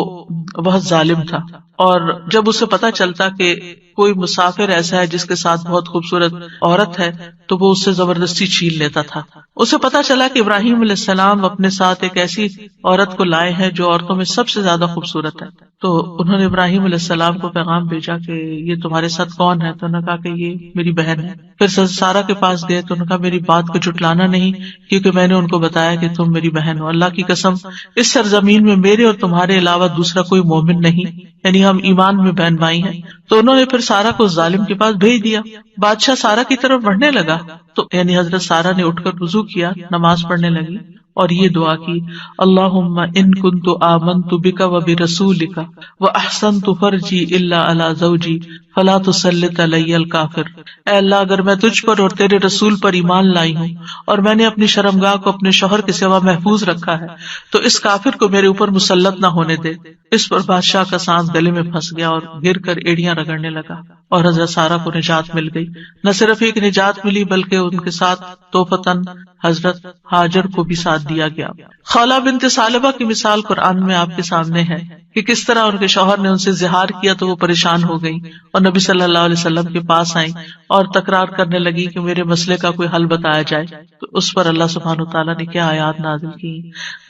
بہت ظالم تھا، اور جب اسے پتا چلتا کہ کوئی مسافر ایسا ہے جس کے ساتھ بہت خوبصورت عورت ہے تو وہ اس سے زبردستی چھین لیتا تھا۔ اسے پتا چلا کہ ابراہیم علیہ السلام اپنے ساتھ ایک ایسی عورت کو لائے ہیں جو عورتوں میں سب سے زیادہ خوبصورت ہے، تو انہوں نے ابراہیم علیہ السلام کو پیغام بھیجا کہ یہ تمہارے ساتھ کون ہے؟ تو انہوں نے کہا کہ یہ میری بہن ہے۔ پھر سارہ کے پاس گئے تو انہوں نے کہا میری بات کو جھٹلانا نہیں، کیونکہ میں نے ان کو بتایا کہ تم میری بہن ہو، اللہ کی قسم اس سرزمین میں میرے اور تمہارے علاوہ دوسرا کوئی مومن نہیں، یعنی ہم ایمان میں بہن بھائی ہیں۔ تو انہوں نے پھر سارہ کو ظالم کے پاس بھیج دیا۔ بادشاہ سارہ کی طرف بڑھنے لگا تو یعنی حضرت سارہ نے اٹھ کر وضو کیا، نماز پڑھنے لگی اور یہ دعا کی، اللہم ان کنت آمنت بک وبرسولک واحسنت فرجی الا علی زوجی فلا تسلط علی الکافر۔ اے اللہ اگر میں تجھ پر اور تیرے رسول پر ایمان لائی ہوں اور میں نے اپنی شرمگاہ کو اپنے شوہر کے سوا محفوظ رکھا ہے تو اس کافر کو میرے اوپر مسلط نہ ہونے دے۔ اس پر بادشاہ کا سانس گلے میں پھنس گیا اور گر کر ایڑیاں رگڑنے لگا، اور حضرت سارہ کو نجات مل گئی۔ نہ صرف ایک نجات ملی بلکہ ان کے ساتھ توفتاً حضرت ہاجر کو بھی ساتھ دیا گیا۔ خولہ بنت ثعلبہ کی مثال قرآن میں آپ کے سامنے ہے کہ کس طرح ان کے شوہر نے ان سے زہار کیا تو وہ پریشان ہو گئی اور نبی صلی اللہ علیہ وسلم کے پاس آئیں اور تکرار کرنے لگی کہ میرے مسئلے کا کوئی حل بتایا جائے۔ تو اس پر اللہ سبحانہ وتعالیٰ نے کیا آیات نازل کی،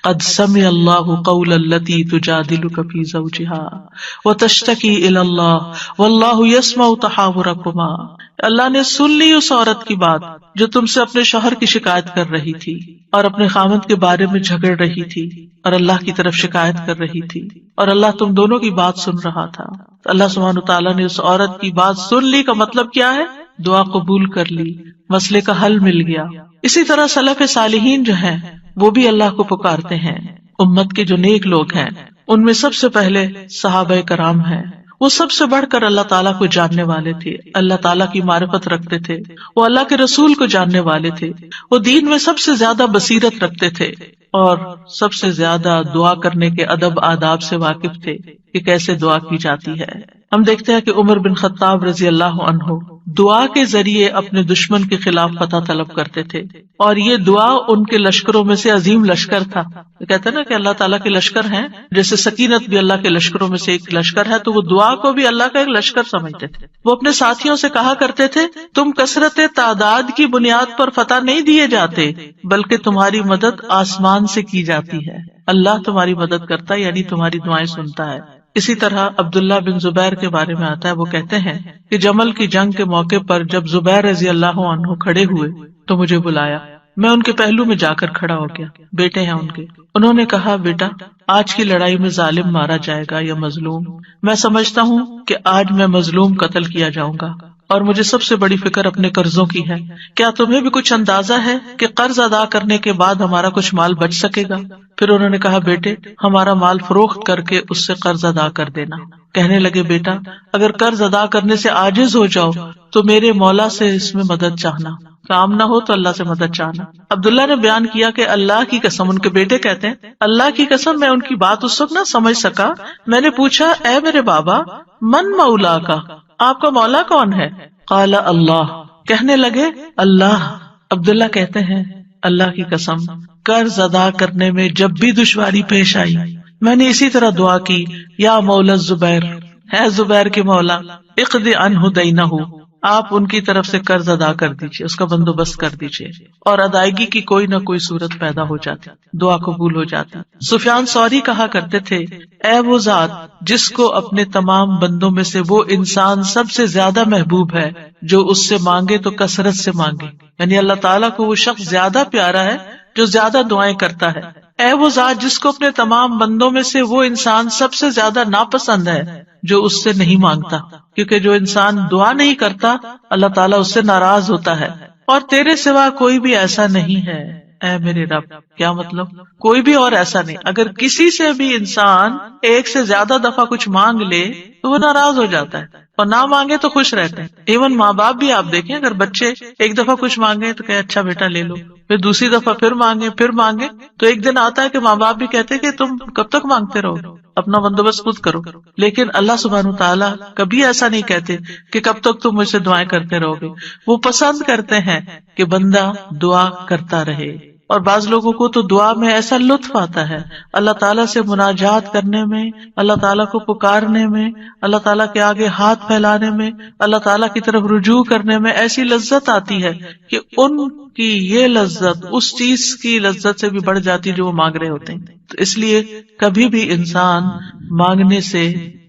قد سمع اللہ قول التی تجادلک فی زوجہا وتشتکی الی اللہ واللہ یسمع تحاورکما۔ اللہ نے سن لی اس عورت کی بات جو تم سے اپنے شوہر کی شکایت کر رہی تھی اور اپنے خاوند کے بارے میں جھگڑ رہی تھی اور اللہ کی طرف شکایت کر رہی تھی، اور اللہ تم دونوں کی بات سن رہا تھا۔ تو اللہ سبحانہ تعالیٰ نے اس عورت کی بات سن لی کا مطلب کیا ہے؟ دعا قبول کر لی، مسئلے کا حل مل گیا۔ اسی طرح سلف صالحین جو ہیں وہ بھی اللہ کو پکارتے ہیں۔ امت کے جو نیک لوگ ہیں ان میں سب سے پہلے صحابہ کرام ہیں۔ وہ سب سے بڑھ کر اللہ تعالیٰ کو جاننے والے تھے، اللہ تعالیٰ کی معرفت رکھتے تھے، وہ اللہ کے رسول کو جاننے والے تھے، وہ دین میں سب سے زیادہ بصیرت رکھتے تھے اور سب سے زیادہ دعا کرنے کے ادب آداب سے واقف تھے کہ کیسے دعا کی جاتی ہے۔ ہم دیکھتے ہیں کہ عمر بن خطاب رضی اللہ عنہ دعا کے ذریعے اپنے دشمن کے خلاف فتح طلب کرتے تھے، اور یہ دعا ان کے لشکروں میں سے عظیم لشکر تھا۔ کہتے ہیں نا کہ اللہ تعالیٰ کے لشکر ہیں، جیسے سکینت بھی اللہ کے لشکروں میں سے ایک لشکر ہے، تو وہ دعا کو بھی اللہ کا ایک لشکر سمجھتے تھے۔ وہ اپنے ساتھیوں سے کہا کرتے تھے تم کثرت تعداد کی بنیاد پر فتح نہیں دیے جاتے بلکہ تمہاری مدد آسمان سے کی جاتی ہے۔ اللہ تمہاری مدد کرتا ہے، یعنی تمہاری دعائیں سنتا ہے۔ اسی طرح عبداللہ بن زبیر کے بارے میں آتا ہے، وہ کہتے ہیں کہ جمل کی جنگ کے موقع پر جب زبیر رضی اللہ عنہ کھڑے ہوئے تو مجھے بلایا، میں ان کے پہلو میں جا کر کھڑا ہو گیا، بیٹے ہیں ان کے۔ انہوں نے کہا، بیٹا آج کی لڑائی میں ظالم مارا جائے گا یا مظلوم؟ میں سمجھتا ہوں کہ آج میں مظلوم قتل کیا جاؤں گا، اور مجھے سب سے بڑی فکر اپنے قرضوں کی ہے۔ کیا تمہیں بھی کچھ اندازہ ہے کہ قرض ادا کرنے کے بعد ہمارا کچھ مال بچ سکے گا؟ پھر انہوں نے کہا، بیٹے ہمارا مال فروخت کر کے اس سے قرض ادا کر دینا۔ کہنے لگے، بیٹا اگر قرض ادا کرنے سے عاجز ہو جاؤ تو میرے مولا سے اس میں مدد چاہنا، کام نہ ہو تو اللہ سے مدد چاہنا۔ عبداللہ نے بیان کیا کہ اللہ کی قسم، ان کے بیٹے کہتے ہیں، اللہ کی قسم میں ان کی بات اس وقت نہ سمجھ سکا۔ میں نے پوچھا، اے میرے بابا، من مولا کا، آپ کا مولا کون ہے؟ قال اللہ، کہنے لگے اللہ۔ عبداللہ کہتے ہیں، اللہ کی قسم قرض ادا کرنے میں جب بھی دشواری پیش آئی میں نے اسی طرح دعا کی، یا مولا زبیر، ہے زبیر کے مولا، اقض عنہ دینہ، آپ ان کی طرف سے قرض ادا کر دیجیے، اس کا بندوبست کر دیجیے، اور ادائیگی کی کوئی نہ کوئی صورت پیدا ہو جاتی، دعا قبول ہو جاتی۔ سفیان ثوری کہا کرتے تھے، اے وہ ذات جس کو اپنے تمام بندوں میں سے وہ انسان سب سے زیادہ محبوب ہے جو اس سے مانگے تو کثرت سے مانگے، یعنی اللہ تعالیٰ کو وہ شخص زیادہ پیارا ہے جو زیادہ دعائیں کرتا ہے۔ اے وہ ذات جس کو اپنے تمام بندوں میں سے وہ انسان سب سے زیادہ ناپسند ہے جو اس سے نہیں مانگتا، کیونکہ جو انسان دعا نہیں کرتا اللہ تعالیٰ اس سے ناراض ہوتا ہے، اور تیرے سوا کوئی بھی ایسا نہیں ہے اے میرے رب۔ کیا مطلب؟ کوئی بھی اور ایسا نہیں۔ اگر کسی سے بھی انسان ایک سے زیادہ دفعہ کچھ مانگ لے تو وہ ناراض ہو جاتا ہے، اور نہ مانگے تو خوش رہتے ہیں۔ ایون ماں باپ بھی آپ دیکھیں، اگر بچے ایک دفعہ کچھ مانگے تو کہ اچھا بیٹا لے لو، پھر دوسری دفعہ پھر مانگے تو ایک دن آتا ہے کہ ماں باپ بھی کہتے کہ تم کب تک مانگتے رہو، اپنا بندوبست خود کرو۔ لیکن اللہ سبحانہ وتعالیٰ کبھی ایسا نہیں کہتے کہ کب تک تم مجھ سے دعائیں کرتے رہو گے۔ وہ پسند کرتے ہیں کہ بندہ دعا کرتا رہے، اور بعض لوگوں کو تو دعا میں ایسا لطف آتا ہے، اللہ تعالیٰ سے مناجات کرنے میں، اللہ تعالیٰ کو پکارنے میں، اللہ تعالیٰ کے آگے ہاتھ پھیلانے میں، اللہ تعالیٰ کی طرف رجوع کرنے میں ایسی لذت آتی ہے کہ ان کی یہ لذت اس چیز کی لذت سے بھی بڑھ جاتی ہے جو وہ مانگ رہے ہوتے ہیں۔ تو اس لیے کبھی بھی انسان مانگنے سے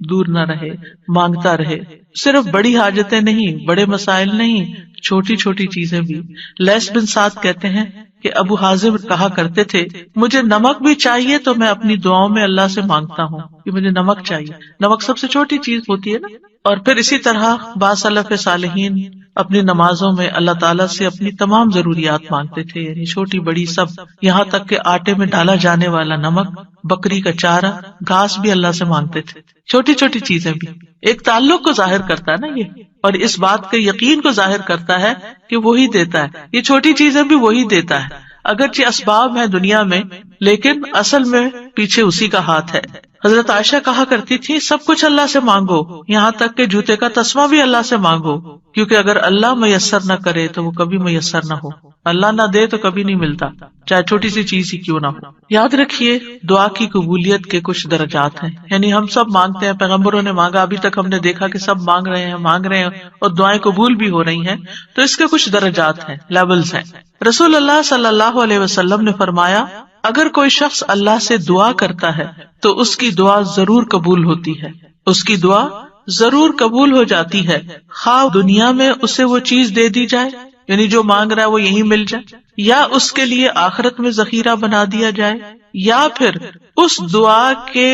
دور نہ رہے، مانگتا رہے، صرف بڑی حاجتیں نہیں، بڑے مسائل نہیں، چھوٹی چھوٹی چیزیں بھی۔ لیث بن سعد کہتے ہیں کہ ابو حازم کہا کرتے تھے، مجھے نمک بھی چاہیے تو میں اپنی دعاؤں میں اللہ سے مانگتا ہوں کہ مجھے نمک چاہیے۔ نمک سب سے چھوٹی چیز ہوتی ہے نا۔ اور پھر اسی طرح بعض سلف صالحین اپنی نمازوں میں اللہ تعالیٰ سے اپنی تمام ضروریات مانگتے تھے، یعنی چھوٹی بڑی سب، یہاں تک کہ آٹے میں ڈالا جانے والا نمک، بکری کا چارہ، گھاس بھی اللہ سے مانگتے تھے۔ چھوٹی چھوٹی چیزیں بھی ایک تعلق کو ظاہر کرتا ہے نا یہ، اور اس بات کے یقین کو ظاہر کرتا ہے کہ وہی دیتا ہے، یہ چھوٹی چیزیں بھی وہی دیتا ہے، اگرچہ اسباب ہیں دنیا میں لیکن اصل میں پیچھے اسی کا ہاتھ ہے۔ حضرت عائشہ کہا کرتی تھی، سب کچھ اللہ سے مانگو، یہاں تک کہ جوتے کا تسمہ بھی اللہ سے مانگو، کیونکہ اگر اللہ میسر نہ کرے تو وہ کبھی میسر نہ ہو، اللہ نہ دے تو کبھی نہیں ملتا، چاہے چھوٹی سی چیز ہی کیوں نہ ہو۔ یاد رکھیے دعا کی قبولیت کے کچھ درجات ہیں، یعنی ہم سب مانگتے ہیں، پیغمبروں نے مانگا، ابھی تک ہم نے دیکھا کہ سب مانگ رہے ہیں اور دعائیں قبول بھی ہو رہی ہیں، تو اس کے کچھ درجات ہیں، لیولز ہیں۔ رسول اللہ صلی اللہ علیہ وسلم نے فرمایا، اگر کوئی شخص اللہ سے دعا کرتا ہے تو اس کی دعا ضرور قبول ہوتی ہے، اس کی دعا ضرور قبول ہو جاتی ہے، خواہ دنیا میں اسے وہ چیز دے دی جائے، یعنی جو مانگ رہا ہے وہ یہی مل جائے، یا اس کے لیے آخرت میں ذخیرہ بنا دیا جائے، یا پھر اس دعا کے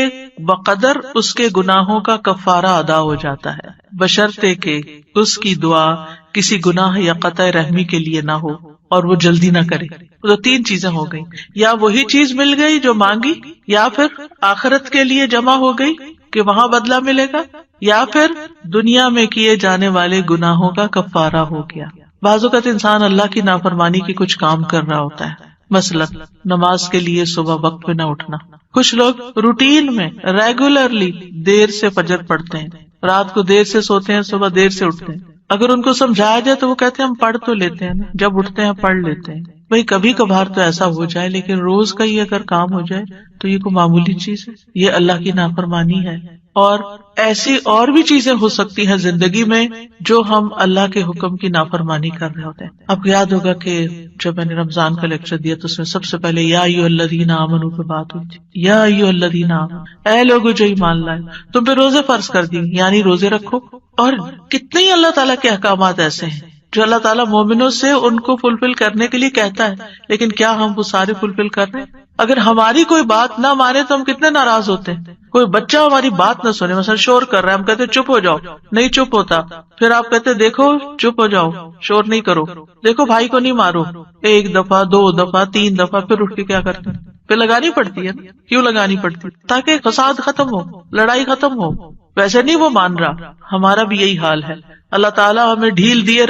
بقدر اس کے گناہوں کا کفارہ ادا ہو جاتا ہے، بشرطے کہ اس کی دعا کسی گناہ یا قطع رحمی کے لیے نہ ہو اور وہ جلدی نہ کرے۔ تو تین چیزیں ہو گئی، یا وہی چیز مل گئی جو مانگی، یا پھر آخرت کے لیے جمع ہو گئی کہ وہاں بدلہ ملے گا، یا پھر دنیا میں کیے جانے والے گناہوں کا کفارہ ہو گیا۔ بعض اوقات انسان اللہ کی نافرمانی کی کچھ کام کر رہا ہوتا ہے، مثلا نماز کے لیے صبح وقت پہ نہ اٹھنا، کچھ لوگ روٹین میں ریگولرلی دیر سے فجر پڑھتے ہیں، رات کو دیر سے سوتے ہیں، صبح دیر سے اٹھتے ہیں، اگر ان کو سمجھایا جائے تو وہ کہتے ہیں ہم پڑھ تو لیتے ہیں نا، جب اٹھتے ہیں پڑھ لیتے ہیں، بھئی کبھی کبھار تو ایسا ہو جائے، لیکن روز کا یہ اگر کام ہو جائے تو یہ کوئی معمولی چیز ہے، یہ اللہ کی نافرمانی ہے. اور ایسی اور بھی چیزیں ہو سکتی ہیں زندگی میں جو ہم اللہ کے حکم کی نافرمانی کر رہے ہوتے ہیں. آپ کو یاد ہوگا کہ جب میں نے رمضان کا لیکچر دیا تو اس میں سب سے پہلے یا ایھا الذین آمنوا پہ بات ہوئی تھی. یا ایھا الذین آمنوا، اے لوگو جو ایمان لائے، تم پہ روزے فرض کر دی، یعنی روزے رکھو. اور کتنے ہی اللہ تعالیٰ کے احکامات ایسے ہیں جو اللہ تعالیٰ مومنوں سے ان کو فلفل کرنے کے لیے کہتا ہے، لیکن کیا ہم وہ سارے فلفل کر رہے ہیں؟ اگر ہماری کوئی بات نہ مانے تو ہم کتنے ناراض ہوتے ہیں. کوئی بچہ ہماری بات نہ سنے، مثلا شور کر رہا ہے، ہم کہتے چپ ہو جاؤ، نہیں چپ ہوتا. پھر آپ کہتے دیکھو چپ ہو جاؤ، شور نہیں کرو، دیکھو بھائی کو نہیں مارو. ایک دفعہ، دو دفعہ، تین دفعہ، پھر اٹھ کے کیا کرتے ہیں؟ پھر لگانی پڑتی ہے نا. کیوں لگانی پڑتی؟ تاکہ فساد ختم ہو، لڑائی ختم ہو. ویسے نہیں وہ مان رہا، ہمارا بھی یہی حال ہے. اللہ تعالیٰ ہمیں ڈھیل دیے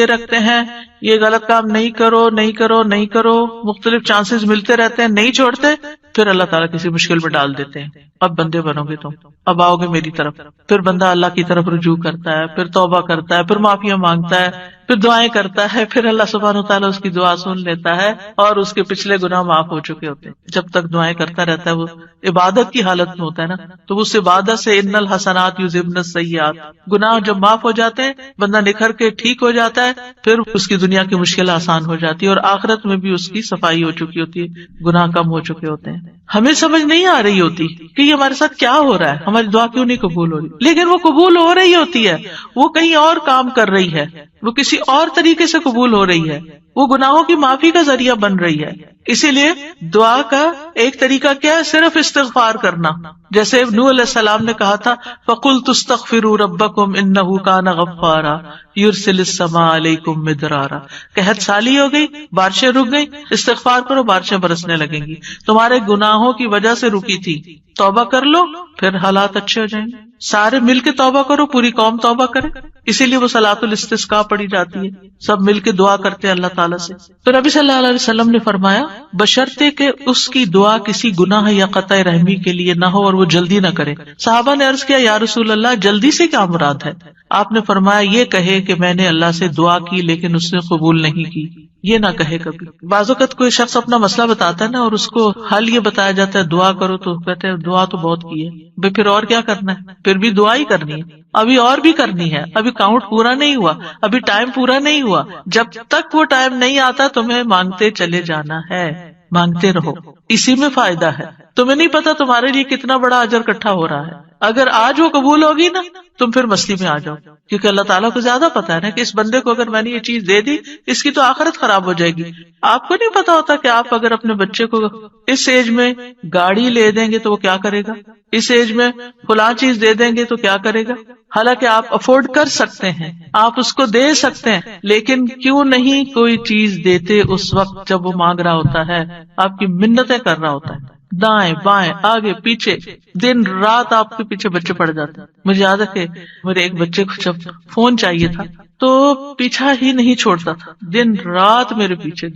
رکھتے ہیں، یہ غلط کام نہیں کرو، نہیں کرو، نہیں کرو، مختلف چانسز ملتے رہتے ہیں، نہیں چھوڑتے. پھر اللہ تعالیٰ کسی مشکل میں ڈال دیتے ہیں. اب بندے بنو گے تم، اب آؤ گے میری طرف. پھر بندہ اللہ کی طرف رجوع کرتا ہے، پھر توبہ کرتا ہے، پھر معافیاں مانگتا ہے، پھر دعائیں کرتا ہے، پھر اللہ سبحانہ وتعالیٰ اس کی دعا سن لیتا ہے اور اس کے پچھلے گناہ معاف ہو چکے ہوتے ہیں. جب تک دعائیں کرتا رہتا ہے، وہ عبادت کی حالت میں ہوتا ہے نا، تو اس عبادت سے ان الحسنات یذھبن السیئات، گناہ جب معاف ہو جاتے ہیں، بندہ نکھر کے ٹھیک ہو جاتا ہے، پھر اس کی دنیا کی مشکل آسان ہو جاتی ہے اور آخرت میں بھی اس کی صفائی ہو چکی ہوتی ہے، گناہ کم ہو چکے ہوتے ہیں. ہمیں سمجھ نہیں آ رہی ہوتی کہ یہ ہمارے ساتھ کیا ہو رہا ہے، ہماری دعا کیوں نہیں قبول ہو رہی، لیکن وہ قبول ہو رہی ہوتی ہے. وہ کہیں اور کام کر رہی ہے، وہ کسی اور طریقے سے قبول ہو رہی ہے، وہ گناہوں کی معافی کا ذریعہ بن رہی ہے. اسی لیے دعا کا ایک طریقہ کیا ہے؟ صرف استغفار کرنا. جیسے نوح علیہ السلام نے کہا تھا فَقُلْتُ اسْتَغْفِرُوا رَبَّكُمْ إِنَّهُ كَانَ غَفَّارًا يُرْسِلِ السَّمَاءَ عَلَيْكُمْ مِدْرَارًا. قحط سالی ہو گئی، بارشیں رک گئی، استغفار کرو، بارشیں برسنے لگیں گی. تمہارے گناہوں کی وجہ سے رکی تھی، توبہ کر لو، پھر حالات اچھے ہو جائیں گے. سارے مل کے توبہ کرو، پوری قوم توبہ کرے. اسی لیے وہ صلاۃ الاستسقاء پڑھی جاتی ہے، سب مل کے دعا کرتے ہیں اللہ تعالیٰ سے. تو نبی صلی اللہ علیہ وسلم نے فرمایا بشرطے کہ اس کی دعا کسی گناہ یا قطع رحمی کے لیے نہ ہو اور وہ جلدی نہ کرے. صحابہ نے عرض کیا یا رسول اللہ جلدی سے کیا مراد ہے؟ آپ نے فرمایا یہ کہے کہ میں نے اللہ سے دعا کی لیکن اس نے قبول نہیں کی. یہ نہ کہے کبھی. بعض اوقات کوئی شخص اپنا مسئلہ بتاتا ہے نا اور اس کو حل یہ بتایا جاتا ہے دعا کرو، تو کہتے ہیں دعا تو بہت کی ہے، پھر اور کیا کرنا ہے؟ پھر بھی دعا ہی کرنی ہے، ابھی اور بھی کرنی ہے، ابھی کاؤنٹ پورا نہیں ہوا، ابھی ٹائم پورا نہیں ہوا. جب تک وہ ٹائم نہیں آتا تمہیں مانگتے چلے جانا ہے، مانگتے رہو، اسی میں فائدہ ہے. تمہیں نہیں پتا تمہارے لیے کتنا بڑا اجر اکٹھا ہو رہا ہے. اگر آج وہ قبول ہوگی نا، تم پھر مستی میں آ جاؤ، کیونکہ اللہ تعالیٰ کو زیادہ پتا ہے نا کہ اس بندے کو اگر میں نے یہ چیز دے دی اس کی تو آخرت خراب ہو جائے گی. آپ کو نہیں پتا ہوتا کہ آپ اگر اپنے بچے کو اس ایج میں گاڑی لے دیں گے تو وہ کیا کرے گا، اس ایج میں فلاں چیز دے دیں گے تو کیا کرے گا. حالانکہ آپ افورڈ کر سکتے ہیں، آپ اس کو دے سکتے ہیں، لیکن کیوں نہیں کوئی چیز دیتے اس وقت جب وہ مانگ رہا ہوتا ہے، آپ کی منتیں کر رہا ہوتا ہے، دائیں بائیں آگے پیچھے دن رات آپ کے پیچھے بچے پڑ جاتے ہیں. مجھے یاد ہے کہ میرے ایک بچے کو جب فون چاہیے تھا تو پیچھا ہی نہیں چھوڑتا تھا، دن رات میرے پیچھے.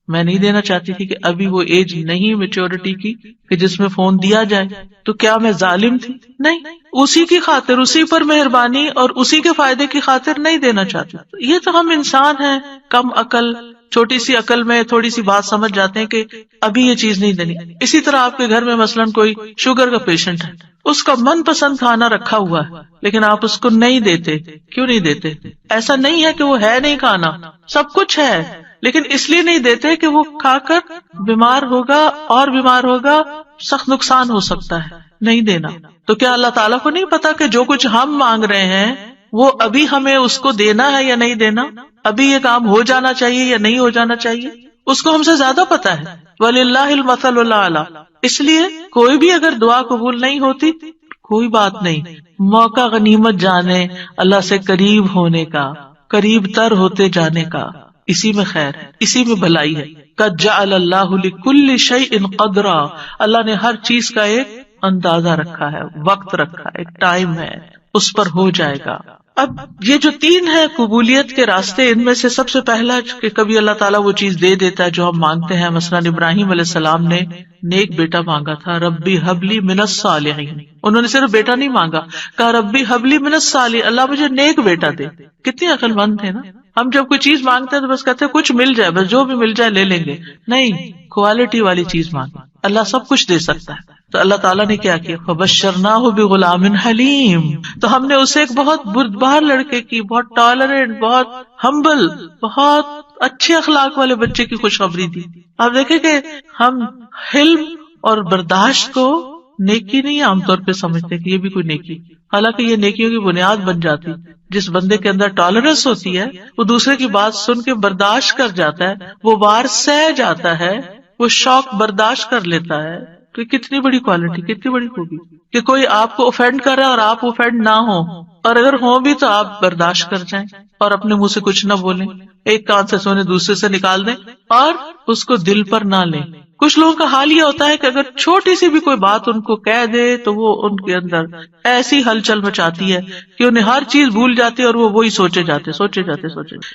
میں نہیں دینا چاہتی تھی کہ ابھی وہ ایج نہیں میچورٹی کی کہ جس میں فون دیا جائے. تو کیا میں ظالم تھی؟ نہیں، اسی کی خاطر، اسی پر مہربانی اور اسی کے فائدے کی خاطر نہیں دینا چاہتی. یہ تو ہم انسان ہیں کم عقل، چھوٹی سی عقل میں تھوڑی سی بات سمجھ جاتے ہیں کہ ابھی یہ چیز نہیں دینی. اسی طرح آپ کے گھر میں مثلاً کوئی شوگر کا پیشنٹ ہے، اس کا من پسند کھانا رکھا ہوا ہے لیکن آپ اس کو نہیں دیتے. کیوں نہیں دیتے؟ ایسا نہیں ہے کہ وہ ہے نہیں کھانا، سب کچھ ہے، لیکن اس لیے نہیں دیتے کہ وہ کھا کر بیمار ہوگا اور بیمار ہوگا، سخت نقصان ہو سکتا ہے. نہیں دینا. تو کیا اللہ تعالیٰ کو نہیں پتا کہ جو کچھ ہم مانگ رہے ہیں وہ ابھی ہمیں اس کو دینا ہے یا نہیں دینا، ابھی یہ کام ہو جانا چاہیے یا نہیں ہو جانا چاہیے؟ اس کو ہم سے زیادہ پتا ہے. وَلِلَّهِ الْمَثَلُ الْأَعْلَى. اس لیے کوئی بھی اگر دعا قبول نہیں ہوتی کوئی بات نہیں، موقع غنیمت جانے اللہ سے قریب ہونے کا، قریب تر ہوتے جانے کا. اسی میں خیر ہے، اسی میں بھلائی ہے. قَدْ جَعَلَ اللَّهُ لِكُلِّ شَيْءٍ قَدْرًا. اللہ نے ہر چیز کا ایک اندازہ رکھا ہے، وقت رکھا ہے، ایک ٹائم ہے، اس پر ہو جائے گا. اب یہ جو تین ہے قبولیت کے راستے، ان میں سے سب سے پہلا کہ کبھی اللہ تعالیٰ وہ چیز دے دیتا ہے جو ہم مانگتے ہیں. مثلاً ابراہیم علیہ السلام نے نیک بیٹا مانگا تھا، ربی حبلی من الصالحین. انہوں نے صرف بیٹا نہیں مانگا، کہا ربی حبلی من الصالحین، اللہ مجھے نیک بیٹا دے. کتنی عقل مند تھے نا. ہم جب کوئی چیز مانگتے ہیں تو بس کہتے ہیں کچھ مل جائے، بس جو بھی مل جائے لے لیں گے. نہیں، کوالٹی والی چیز مانگے. اللہ سب کچھ دے سکتا ہے. تو اللہ تعالیٰ نے کیا کیا؟ فبشرناہ بغلام حلیم. تو ہم نے اسے ایک بہت بردبار لڑکے کی، بہت ٹالرنٹ، بہت ہمبل، بہت اچھے اخلاق والے بچے کی خوشخبری دی. آپ دیکھیں کہ ہم حلم اور برداشت کو نیکی نہیں عام طور پہ سمجھتے کہ یہ بھی کوئی نیکی، حالانکہ یہ نیکیوں کی بنیاد بن جاتی. جس بندے کے اندر ٹالرنس ہوتی ہے وہ دوسرے کی بات سن کے برداشت کر جاتا ہے، وہ بار سہ جاتا ہے، وہ شوق برداشت کر لیتا ہے. تو کتنی بڑی کوالٹی، کتنی بڑی خوبی کہ کوئی آپ کو اوفینڈ کر رہا ہے اور آپ اوفینڈ نہ ہو، اور اگر ہو بھی تو آپ برداشت کر جائیں اور اپنے منہ سے کچھ نہ بولیں، ایک کان سے سونے دوسرے سے نکال دیں اور اس کو دل پر نہ لیں. کچھ لوگوں کا حال یہ ہوتا ہے کہ اگر چھوٹی سی بھی کوئی بات ان کو کہہ دے تو وہ ان کے اندر ایسی ہلچل مچاتی ہے کہ انہیں ہر چیز بھول جاتی ہے اور وہ وہی سوچے جاتے.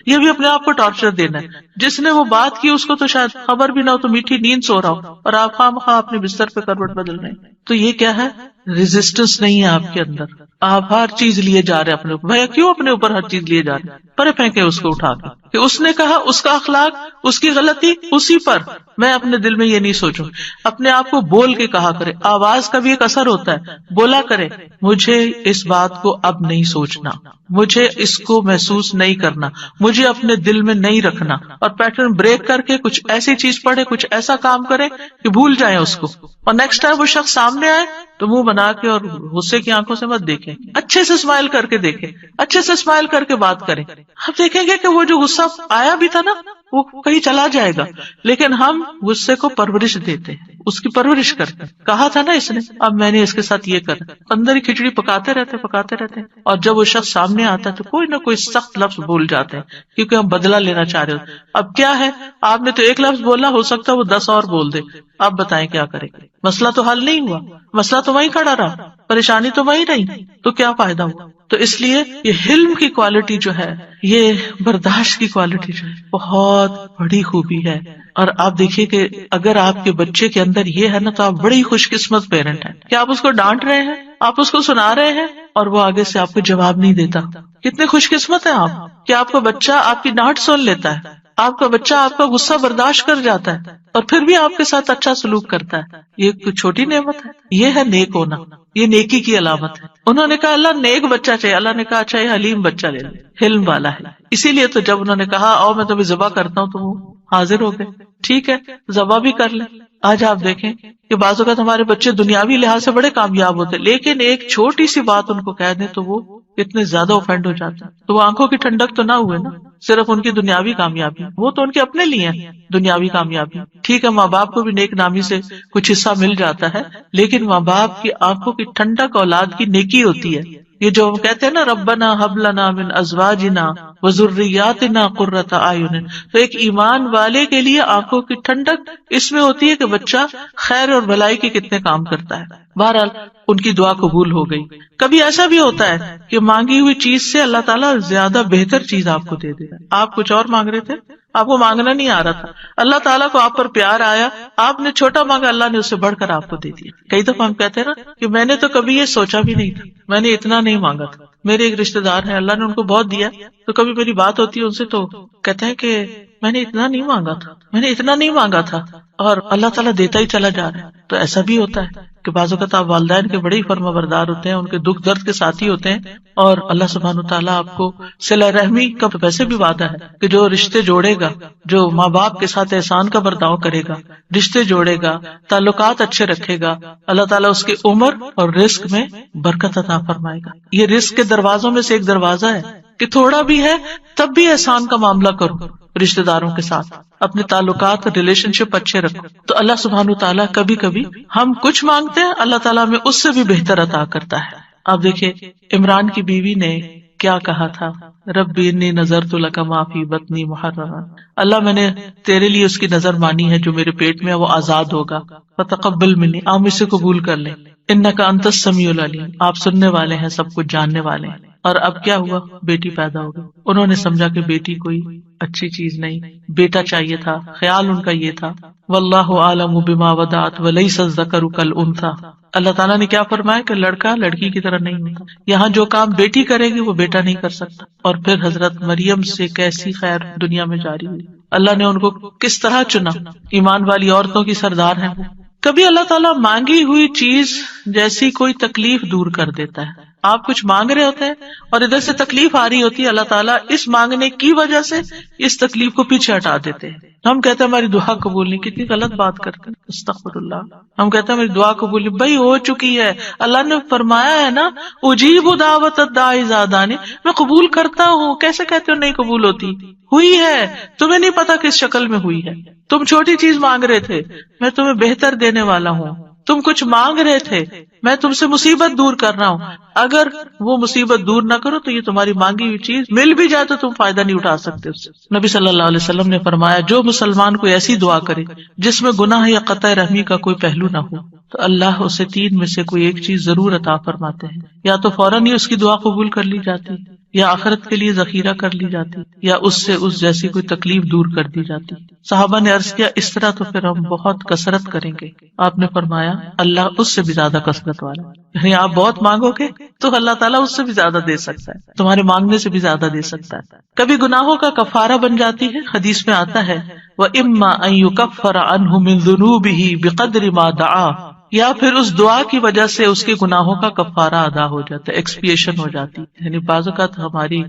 یہ بھی اپنے آپ کو ٹارچر دینا ہے. جس نے وہ بات کی اس کو تو شاید خبر بھی نہ ہو تو میٹھی نیند سو رہا ہو اور آپ خواہ اپنے بستر پہ کروٹ بدل رہے ہیں. تو یہ کیا ہے؟ ریزسٹنس نہیں ہے آپ کے اندر. آپ ہر چیز لیے جا رہے ہیں اپنے اوپر. بھیا کیوں اپنے اوپر ہر چیز لیے جا رہے ہیں؟ پرے پھینکے اس کو اٹھا کے کہ اس نے کہا، اس کا اخلاق، اس کی غلطی اسی پر. میں اپنے دل میں یہ نہیں سوچوں. اپنے آپ کو بول کے کہا کرے. آواز کا بھی ایک اثر ہوتا ہے. بولا کرے مجھے اس بات کو اب نہیں سوچنا، مجھے اس کو محسوس نہیں کرنا، مجھے اپنے دل میں نہیں رکھنا، اور پیٹرن بریک کر کے کچھ ایسی چیز پڑھے، کچھ ایسا کام کرے کہ بھول جائیں اس کو، اور نیکسٹ ٹائم وہ شخص سامنے آئے تو منہ بنا کے اور غصے کی آنکھوں سے مت دیکھیں، اچھے سے اسمائل کر کے دیکھیں، اچھے سے اسمائل کر کے بات کریں. آپ دیکھیں گے کہ وہ جو غصہ آیا بھی تھا نا وہ کہیں چلا جائے گا. لیکن ہم غصے کو پرورش دیتے ہیں، اس کی پرورش کرتے ہیں. کہا تھا نا اس نے، اب میں نے اس کے ساتھ یہ کر، اندر ہی کھچڑی پکاتے رہتے. اور جب وہ شخص سامنے آتا ہے تو کوئی نہ کوئی سخت لفظ بول جاتے ہیں کیونکہ ہم بدلہ لینا چاہ رہے ہو. اب کیا ہے، آپ نے تو ایک لفظ بولا، ہو سکتا ہے وہ 10 اور بول دے. آپ بتائیں کیا کریں؟ مسئلہ تو حل نہیں ہوا، مسئلہ تو وہیں کھڑا رہا، پریشانی تو وہیں رہی، تو کیا فائدہ ہوا؟ تو اس لیے یہ حلم کی کوالٹی جو ہے، یہ برداشت کی کوالٹی جو ہے، بہت بڑی خوبی ہے. اور آپ دیکھیے کہ اگر آپ کے بچے کے اندر یہ ہے نا تو آپ بڑی خوش قسمت پیرنٹ ہیں کہ آپ اس کو ڈانٹ رہے ہیں، آپ اس کو سنا رہے ہیں اور وہ آگے سے آپ کو جواب نہیں دیتا. کتنے خوش قسمت ہیں آپ کہ آپ کا بچہ آپ کی ڈانٹ سن لیتا ہے، آپ کا بچہ آپ کا غصہ برداشت کر جاتا ہے اور پھر بھی آپ کے ساتھ اچھا سلوک کرتا ہے. یہ کوئی چھوٹی نعمت ہے، یہ ہے نیک ہونا، یہ نیکی کی علامت ہے. انہوں نے کہا اللہ نیک بچہ چاہیے، اللہ نے کہا اچھا یہ حلیم بچہ لے لے، حلم والا ہے. اسی لیے تو جب انہوں نے کہا آؤ میں تمہیں ذبح کرتا ہوں تو وہ حاضر ہو گئے. ٹھیک ہے ذبح بھی کر لیں. آج آپ دیکھیں کہ بعض اوقات ہمارے بچے دنیاوی لحاظ سے بڑے کامیاب ہوتے لیکن ایک چھوٹی سی بات ان کو کہہ دیں تو وہ اتنے زیادہ اوفینڈ ہو جاتے ہیں. تو وہ آنکھوں کی ٹھنڈک تو نہ ہوئے نا، صرف ان کی دنیاوی کامیابی، وہ تو ان کے اپنے لیے ہیں دنیاوی کامیابی. ٹھیک ہے ماں باپ کو بھی نیک نامی سے کچھ حصہ مل جاتا ہے لیکن ماں باپ کی آنکھوں کی ٹھنڈک اولاد کی نیکی ہوتی ہے. یہ جو ہم کہتے ہیں نا ربنا ہب لنا من ازواجنا وذریاتنا قرۃ اعین، تو ایک ایمان والے کے لیے آنکھوں کی ٹھنڈک اس میں ہوتی ہے کہ بچہ خیر اور بھلائی کے کتنے کام کرتا ہے. بہرحال ان کی دعا قبول ہو گئی. کبھی ایسا بھی ہوتا ہے کہ مانگی ہوئی چیز سے اللہ تعالیٰ زیادہ بہتر چیز آپ کو دے دے. آپ کچھ اور مانگ رہے تھے، آپ کو مانگنا نہیں آ رہا تھا، اللہ تعالیٰ کو آپ پر پیار آیا، آپ نے چھوٹا مانگا، اللہ نے اس سے بڑھ کر آپ کو دے دیا. کئی دفعہ ہم کہتے ہیں نا کہ میں نے تو کبھی یہ سوچا بھی نہیں تھا، میں نے اتنا نہیں مانگا تھا. میرے ایک رشتے دار ہیں، اللہ نے ان کو بہت دیا، تو کبھی میری بات ہوتی ہے ان سے تو کہتے ہیں کہ میں نے اتنا نہیں مانگا تھا، میں نے اتنا نہیں مانگا تھا، اور اللہ تعالیٰ دیتا ہی چلا جا رہا ہے. تو ایسا بھی ہوتا ہے کہ بعض اوقات آپ والدین کے بڑے ہی فرما بردار ہوتے ہیں، ان کے دکھ درد کے ساتھی ہوتے ہیں، اور اللہ سبحانہ وتعالیٰ آپ کو صلہ رحمی کا ویسے بھی وعدہ ہے کہ جو رشتے جوڑے گا، جو ماں باپ کے ساتھ احسان کا برتاؤ کرے گا، رشتے جوڑے گا، تعلقات اچھے رکھے گا، اللہ تعالیٰ اس کی عمر اور رزق میں برکت عطا فرمائے گا. یہ رزق کے دروازوں میں سے ایک دروازہ ہے کہ تھوڑا بھی ہے تب بھی احسان کا معاملہ کرو، رشتے داروں کے ساتھ اپنے تعلقات اور ریلیشن شپ اچھے رکھو. تو اللہ سبحانہ وتعالیٰ کبھی کبھی ہم کچھ مانگتے ہیں، اللہ تعالیٰ میں اس سے بھی بہتر عطا کرتا ہے. آپ دیکھیں عمران کی بیوی نے کیا کہا تھا، ربی انی نذرت لک ما فی بطنی محررا، اللہ میں نے تیرے لیے اس کی نظر مانی ہے جو میرے پیٹ میں ہے وہ آزاد ہوگا، فتقبل منی، آپ اسے قبول کر لیں، انک انت السمیع العلیم، آپ سننے والے ہیں، سب کچھ جاننے والے ہیں. اور اب کیا ہوا؟ بیٹی پیدا ہو گئی. انہوں نے سمجھا کہ بیٹی کوئی اچھی چیز نہیں، بیٹا چاہیے تھا، خیال ان کا یہ تھا. واللہ اعلم بما ودعت ولیس الذکر کالانثی. اللہ تعالیٰ نے کیا فرمایا کہ لڑکا لڑکی کی طرح نہیں ہوتا. یہاں جو کام بیٹی کرے گی وہ بیٹا نہیں کر سکتا. اور پھر حضرت مریم سے کیسی خیر دنیا میں جاری ہوئی. اللہ نے ان کو کس طرح چنا، ایمان والی عورتوں کی سردار ہیں وہ. کبھی اللہ تعالیٰ مانگی ہوئی چیز جیسی کوئی تکلیف دور کر دیتا ہے. آپ کچھ مانگ رہے ہوتے ہیں اور ادھر سے تکلیف آ رہی ہوتی ہے، اللہ تعالیٰ اس مانگنے کی وجہ سے اس تکلیف کو پیچھے ہٹا دیتے ہیں. ہم کہتے ہیں ہماری دعا قبول نہیں، کتنی غلط بات کرتے ہیں، استغفر اللہ. ہم کہتے ہیں ہماری دعا قبول نہیں، بھائی ہو چکی ہے. اللہ نے فرمایا ہے نا اجیب دعوت الداعی اذا دعانی، میں قبول کرتا ہوں. کیسے کہتے ہو نہیں قبول ہوتی؟ ہوئی ہے، تمہیں نہیں پتا کس شکل میں ہوئی ہے. تم چھوٹی چیز مانگ رہے تھے، میں تمہیں بہتر دینے والا ہوں. تم کچھ مانگ رہے تھے، میں تم سے مصیبت دور کر رہا ہوں. اگر وہ مصیبت دور نہ کرو تو یہ تمہاری مانگی ہوئی چیز مل بھی جائے تو تم فائدہ نہیں اٹھا سکتے اس سے. نبی صلی اللہ علیہ وسلم نے فرمایا جو مسلمان کوئی ایسی دعا کرے جس میں گناہ یا قطع رحمی کا کوئی پہلو نہ ہو تو اللہ اسے تین میں سے کوئی ایک چیز ضرور عطا فرماتے ہیں. یا تو فوراً ہی اس کی دعا قبول کر لی جاتی، یا آخرت کے لیے ذخیرہ کر لی جاتی، یا اس سے اس جیسی کوئی تکلیف دور کر دی جاتی. صحابہ نے عرض کیا اس طرح تو پھر ہم بہت کثرت کریں گے. آپ نے فرمایا اللہ اس سے بھی زیادہ کثرت والا، یعنی آپ بہت مانگو گے تو اللہ تعالیٰ اس سے بھی زیادہ دے سکتا ہے، تمہارے مانگنے سے بھی زیادہ دے سکتا ہے. کبھی گناہوں کا کفارہ بن جاتی ہے. حدیث میں آتا ہے وَإِمَّا أَن يُكَفَّرَ عَنْهُ مِن ذُنُوبِهِ بِقَدْرِ مَا دَعَا، یا پھر اس دعا کی وجہ سے اس کے گناہوں کا کفارہ ادا ہو جاتا ہے، ایکسپیشن ہو جاتی ہے. یعنی بعض اوقات ہماری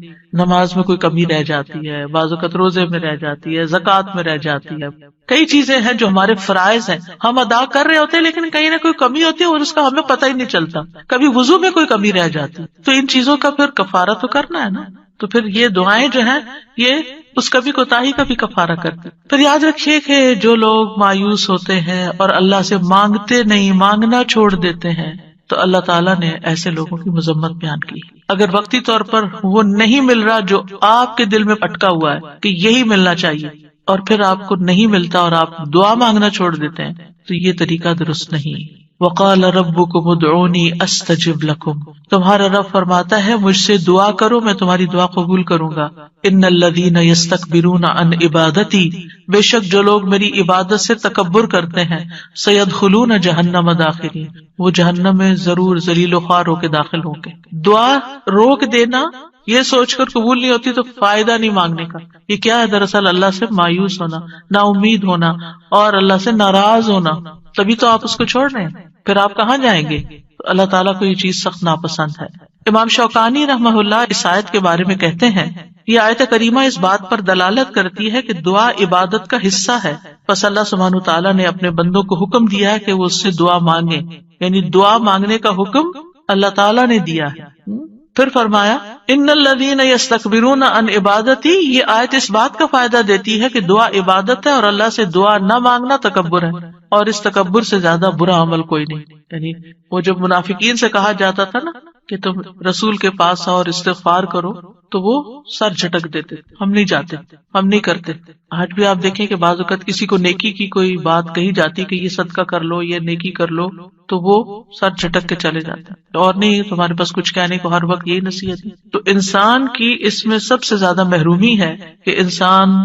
نماز میں کوئی کمی رہ جاتی ہے، بعض اوقات روزے میں رہ جاتی ہے، زکوٰۃ میں رہ جاتی ہے. کئی چیزیں ہیں جو ہمارے فرائض ہیں ہم ادا کر رہے ہوتے ہیں لیکن کہیں نہ کوئی کمی ہوتی ہے اور اس کا ہمیں پتہ ہی نہیں چلتا. کبھی وضو میں کوئی کمی رہ جاتی تو ان چیزوں کا پھر کفارہ تو کرنا ہے نا. تو پھر یہ دعائیں جو ہیں یہ اس کبھی کوتاہی کا بھی کفارہ کرتے. پھر یاد رکھیے کہ جو لوگ مایوس ہوتے ہیں اور اللہ سے مانگتے نہیں، مانگنا چھوڑ دیتے ہیں، تو اللہ تعالیٰ نے ایسے لوگوں کی مذمت بیان کی. اگر وقتی طور پر وہ نہیں مل رہا جو آپ کے دل میں اٹکا ہوا ہے کہ یہی ملنا چاہیے، اور پھر آپ کو نہیں ملتا اور آپ دعا مانگنا چھوڑ دیتے ہیں، تو یہ طریقہ درست نہیں. وقال ربکم ادعونی استجب لکم، تمہارا رب فرماتا ہے مجھ سے دعا کرو میں تمہاری دعا قبول کروں گا. ان الذین یستکبرون عن عبادتی، بے شک جو لوگ میری عبادت سے تکبر کرتے ہیں، سیدخلون جہنم داخرین، وہ جہنم میں ضرور ذلیل و خوار ہو کے داخل ہوں گے. دعا روک دینا یہ سوچ کر قبول نہیں ہوتی تو فائدہ نہیں مانگنے کا. یہ کیا ہے؟ دراصل اللہ سے مایوس ہونا، نا امید ہونا اور اللہ سے ناراض ہونا. تبھی تو آپ اس کو چھوڑ رہے ہیں، پھر آپ کہاں جائیں گے؟ تو اللہ تعالیٰ کو یہ چیز سخت ناپسند ہے. امام شوکانی رحمہ اللہ اس آیت کے بارے میں کہتے ہیں یہ آیت کریمہ اس بات پر دلالت کرتی ہے کہ دعا عبادت کا حصہ ہے، پس اللہ سبحانہ تعالیٰ نے اپنے بندوں کو حکم دیا ہے کہ وہ اس سے دعا مانگیں، یعنی دعا مانگنے کا حکم اللہ تعالیٰ نے دیا ہے. پھر فرمایا ان الذین یستکبرون عن عبادتی، یہ آیت اس بات کا فائدہ دیتی ہے کہ دعا عبادت ہے اور اللہ سے دعا نہ مانگنا تکبر ہے، اور اس تکبر سے زیادہ برا عمل کوئی نہیں. یعنی وہ جب منافقین سے کہا جاتا تھا نا کہ تم رسول کے پاس آؤ اور استغفار کرو تو وہ سر جھٹک دیتے، ہم نہیں جاتے، ہم نہیں کرتے. آج بھی آپ دیکھیں کہ بعض اوقات کسی کو نیکی کی کوئی بات کہی جاتی کہ یہ صدقہ کر لو، یہ نیکی کر لو، تو وہ سر جھٹک کے چلے جاتے ہیں اور نہیں تمہارے پاس کچھ کہنے کو ہر وقت یہی نصیحت ہے. تو انسان کی اس میں سب سے زیادہ محرومی ہے کہ انسان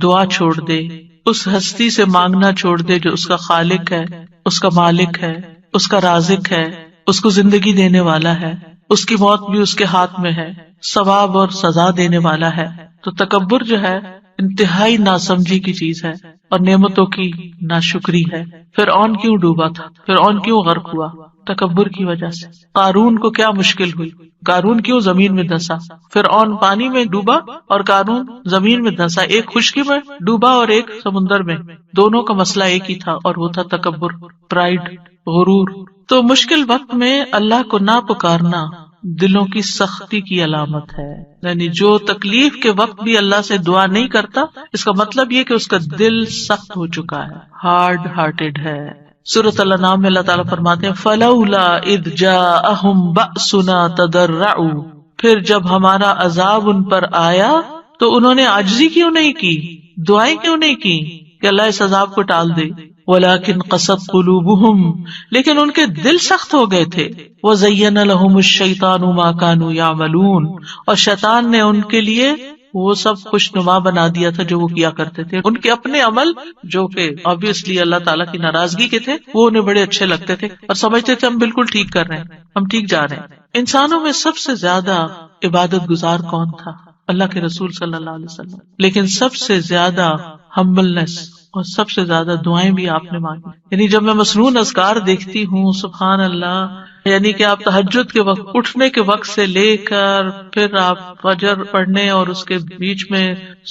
دعا چھوڑ دے، اس ہستی سے مانگنا چھوڑ دے جو اس کا خالق ہے، اس کا مالک ہے، اس کا رازق ہے، اس کو زندگی دینے والا ہے، اس کی موت بھی اس کے ہاتھ میں ہے، ثواب اور سزا دینے والا ہے. تو تکبر جو ہے انتہائی ناسمجھی کی چیز ہے اور نعمتوں کی ناشکری ہے. فرعون کیوں ڈوبا تھا؟ فرعون کیوں غرق ہوا؟ تکبر کی وجہ سے. قارون کو کیا مشکل ہوئی؟ قارون کیوں زمین میں دھنسا؟ فرعون پانی میں ڈوبا اور قارون زمین میں دھنسا. ایک خشکی میں ڈوبا اور ایک سمندر میں، دونوں کا مسئلہ ایک ہی تھا اور وہ تھا تکبر، پرائڈ، غرور. تو مشکل وقت میں اللہ کو نہ پکارنا دلوں کی سختی کی علامت ہے. یعنی جو تکلیف کے وقت بھی اللہ سے دعا نہیں کرتا، اس کا مطلب یہ کہ اس کا دل سخت ہو چکا ہے، ہارڈ ہارٹیڈ ہے. سورۃ الانعام میں اللہ تعالیٰ فرماتے ہیں فَلَوْلَا إِذْ جَاءَهُمْ بَأْسُنَا تَضَرَّعُوا، پھر جب ہمارا عذاب ان پر آیا تو انہوں نے عاجزی کیوں نہیں کی، دعائیں کیوں نہیں کی کہ اللہ اس عذاب کو ٹال دے. ولیکن قست قلوبہم، لیکن ان کے دل سخت ہو گئے تھے، وزین لہم الشیطان ما کانوا یعملون، اور شیطان نے ان کے لیے وہ سب خوشنما بنا دیا تھا جو وہ کیا کرتے تھے. ان کے اپنے عمل جو کہ obviously اللہ تعالیٰ کی ناراضگی کے تھے وہ انہیں بڑے اچھے لگتے تھے اور سمجھتے تھے ہم بالکل ٹھیک کر رہے ہیں، ہم ٹھیک جا رہے ہیں. انسانوں میں سب سے زیادہ عبادت گزار کون تھا؟ اللہ کے رسول صلی اللہ علیہ وسلم. لیکن سب سے زیادہ ہمبلنس اور سب سے زیادہ دعائیں بھی آپ نے مانگی. یعنی جب میں مسنون اذکار دیکھتی ہوں سبحان اللہ، یعنی کہ آپ تہجد کے وقت اٹھنے کے وقت سے لے کر پھر آپ فجر پڑھنے اور اس کے بیچ میں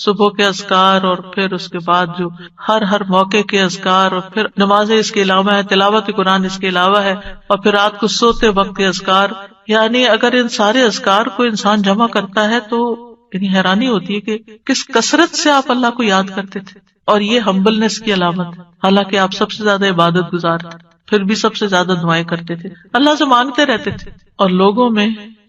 صبح کے اذکار اور پھر اس کے بعد جو ہر موقع کے اذکار اور پھر نمازیں اس کے علاوہ ہے، تلاوت قرآن اس کے علاوہ ہے، اور پھر رات کو سوتے وقت کے اذکار. یعنی اگر ان سارے اذکار کو انسان جمع کرتا ہے تو یعنی حیرانی ہوتی ہے کہ کس کثرت سے آپ اللہ کو یاد کرتے تھے. اور یہ ہمبلنس کی علامت ہے، حالانکہ آپ سب سے زیادہ عبادت گزار تھے پھر بھی سب سے زیادہ دعائیں کرتے تھے، اللہ سے مانگتے رہتے تھے. اور لوگوں میں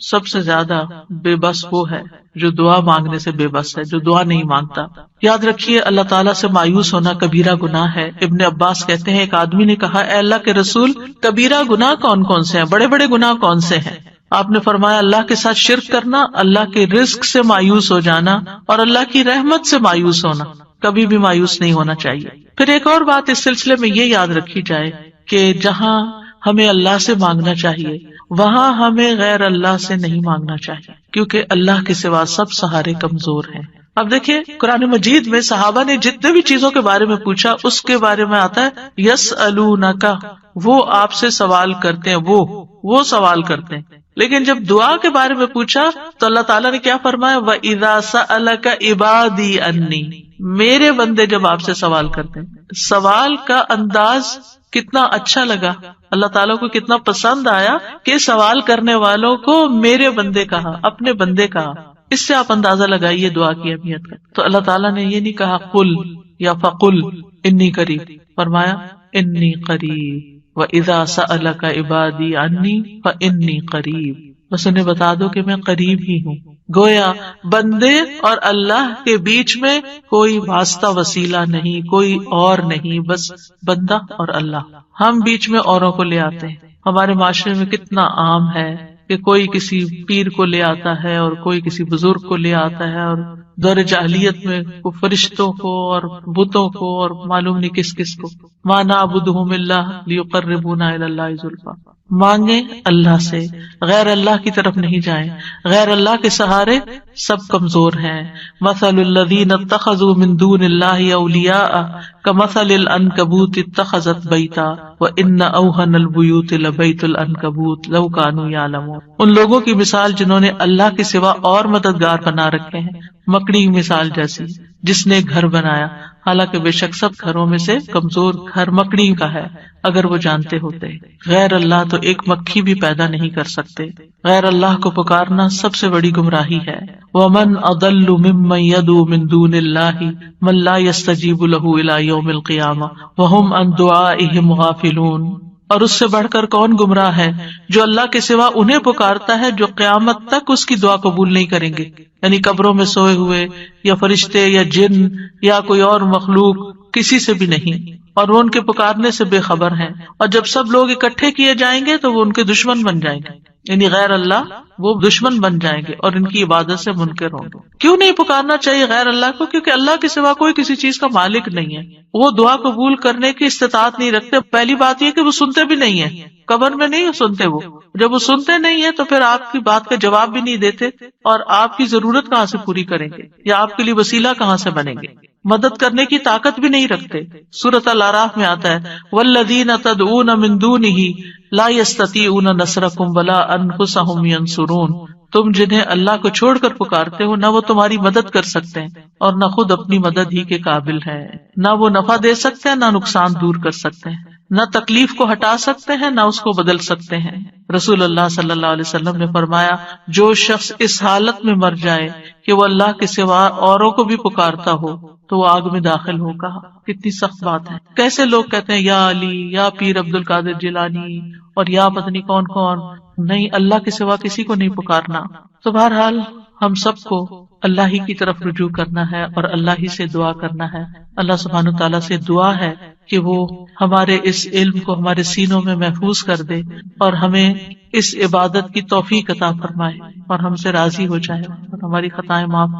سب سے زیادہ بے بس وہ ہے جو دعا مانگنے سے بے بس ہے، جو دعا نہیں مانگتا. یاد رکھیے اللہ تعالیٰ سے مایوس ہونا کبیرہ گناہ ہے. ابن عباس کہتے ہیں ایک آدمی نے کہا اے اللہ کے رسول، کبیرہ گناہ کون کون سے ہیں، بڑے بڑے گناہ کون سے ہیں؟ آپ نے فرمایا اللہ کے ساتھ شرک کرنا، اللہ کے رزق سے مایوس ہو جانا اور اللہ کی رحمت سے مایوس ہونا. کبھی بھی مایوس نہیں ہونا چاہیے. پھر ایک اور بات اس سلسلے میں یہ یاد رکھی جائے کہ جہاں ہمیں اللہ سے مانگنا چاہیے وہاں ہمیں غیر اللہ سے نہیں مانگنا چاہیے، کیونکہ اللہ کے سوا سب سہارے کمزور ہیں. اب دیکھیں قرآن مجید میں صحابہ نے جتنے بھی چیزوں کے بارے میں پوچھا اس کے بارے میں آتا ہے یسألونک، وہ آپ سے سوال کرتے ہیں، وہ سوال کرتے ہیں. لیکن جب دعا کے بارے میں پوچھا تو اللہ تعالیٰ نے کیا فرمایا، وَإِذَا سَأَلَكَ عِبَادِي عَنِّي، میرے بندے جب آپ سے سوال کرتے ہیں. سوال کا انداز کتنا اچھا لگا، اللہ تعالیٰ کو کتنا پسند آیا کہ سوال کرنے والوں کو میرے بندے کہا، اپنے بندے کہا. اس سے آپ اندازہ لگائیے دعا کی اہمیت کا. تو اللہ تعالیٰ نے یہ نہیں کہا قل یا فقل انی قریب، فرمایا انی قریب. وَإِذَا سَأَلَكَ عِبَادِي عَنِّي فَإِنِّي قَرِيبٌ، بس انہیں بتا دو کہ میں قریب ہی ہوں. گویا بندے اور اللہ کے بیچ میں کوئی واسطہ وسیلہ نہیں، کوئی اور نہیں، بس بندہ اور اللہ. ہم بیچ میں اوروں کو لے آتے ہیں. ہمارے معاشرے میں کتنا عام ہے کہ کوئی کسی پیر کو لے آتا ہے اور کوئی کسی بزرگ کو لے آتا ہے، اور دور جاہلیت میں فرشتوں کو اور بتوں کو اور معلوم نہیں کس کس کو. ما نعبدہم الا لیقربونا الی اللہ زلفی، مانگیں اللہ سے، غیر اللہ کی طرف نہیں جائیں. غیر اللہ کے سہارے سب کمزور ہیں. مثل الذین اتخذوا من دون اللہ اولیاء کمثل العنکبوت اتخذت بیتا وان اوہن البیوت لبیت العنکبوت لو کانوا یعلمون. ان لوگوں کی مثال جنہوں نے اللہ کے سوا اور مددگار بنا رکھے ہیں، مکڑی کی مثال جیسی جس نے گھر بنایا، حالانکہ بے شک سب گھروں میں سے کمزور گھر مکڑی کا ہے اگر وہ جانتے ہوتے. غیر اللہ تو ایک مکھی بھی پیدا نہیں کر سکتے. غیر اللہ کو پکارنا سب سے بڑی گمراہی ہے. وَمَنْ أَضَلُّ مِمَّنْ يَدْعُو مِن دُونِ اللَّهِ مَن لَّا يَسْتَجِيبُ لَهُ إِلَىٰ يَوْمِ الْقِيَامَةِ وَهُمْ عَن دُعَائِهِمْ غَافِلُونَ. اور اس سے بڑھ کر کون گمراہ ہے جو اللہ کے سوا انہیں پکارتا ہے جو قیامت تک اس کی دعا قبول نہیں کریں گے. یعنی قبروں میں سوئے ہوئے یا فرشتے یا جن یا کوئی اور مخلوق، کسی سے بھی نہیں، اور وہ ان کے پکارنے سے بے خبر ہیں. اور جب سب لوگ اکٹھے کیے جائیں گے تو وہ ان کے دشمن بن جائیں گے، یعنی غیر اللہ وہ دشمن بن جائیں گے اور ان کی عبادت سے منکر ہوں گے. کیوں نہیں پکارنا چاہیے غیر اللہ کو؟ کیونکہ اللہ کے سوا کوئی کسی چیز کا مالک نہیں ہے. وہ دعا قبول کرنے کی استطاعت نہیں رکھتے. پہلی بات یہ کہ وہ سنتے بھی نہیں ہیں، قبر میں نہیں سنتے. وہ جب وہ سنتے نہیں ہیں تو پھر آپ کی بات کا جواب بھی نہیں دیتے، اور آپ کی ضرورت کہاں سے پوری کریں گے یا آپ کے لیے وسیلہ کہاں سے بنیں گے. مدد کرنے کی طاقت بھی نہیں رکھتے. سورۃ الاعراف میں آتا ہے والذین تدعون من دونہ لا یستطیعون نصرکم ولا انفسہم ینصرون. تم جنہیں اللہ کو چھوڑ کر پکارتے ہو نہ وہ تمہاری مدد کر سکتے ہیں اور نہ خود اپنی مدد ہی کے قابل ہے. نہ وہ نفع دے سکتے ہیں نہ نقصان دور کر سکتے ہیں، نہ تکلیف کو ہٹا سکتے ہیں نہ اس کو بدل سکتے ہیں. رسول اللہ صلی اللہ علیہ وسلم نے فرمایا جو شخص اس حالت میں مر جائے کہ وہ اللہ کے سوا اوروں کو بھی پکارتا ہو تو وہ آگ میں داخل ہوگا. کتنی سخت بات ہے. کیسے لوگ کہتے ہیں یا علی یا پیر عبد القادر جیلانی اور یا پتہ نہیں کون کون. نہیں، اللہ کے سوا کسی کو نہیں پکارنا. تو بہرحال ہم سب کو اللہ ہی کی طرف رجوع کرنا ہے اور اللہ ہی سے دعا کرنا ہے. اللہ سبحانہ تعالیٰ سے دعا ہے کہ وہ ہمارے اس علم کو ہمارے سینوں میں محفوظ کر دے اور ہمیں اس عبادت کی توفیق عطا فرمائے اور ہم سے راضی ہو جائے اور ہماری خطائیں معاف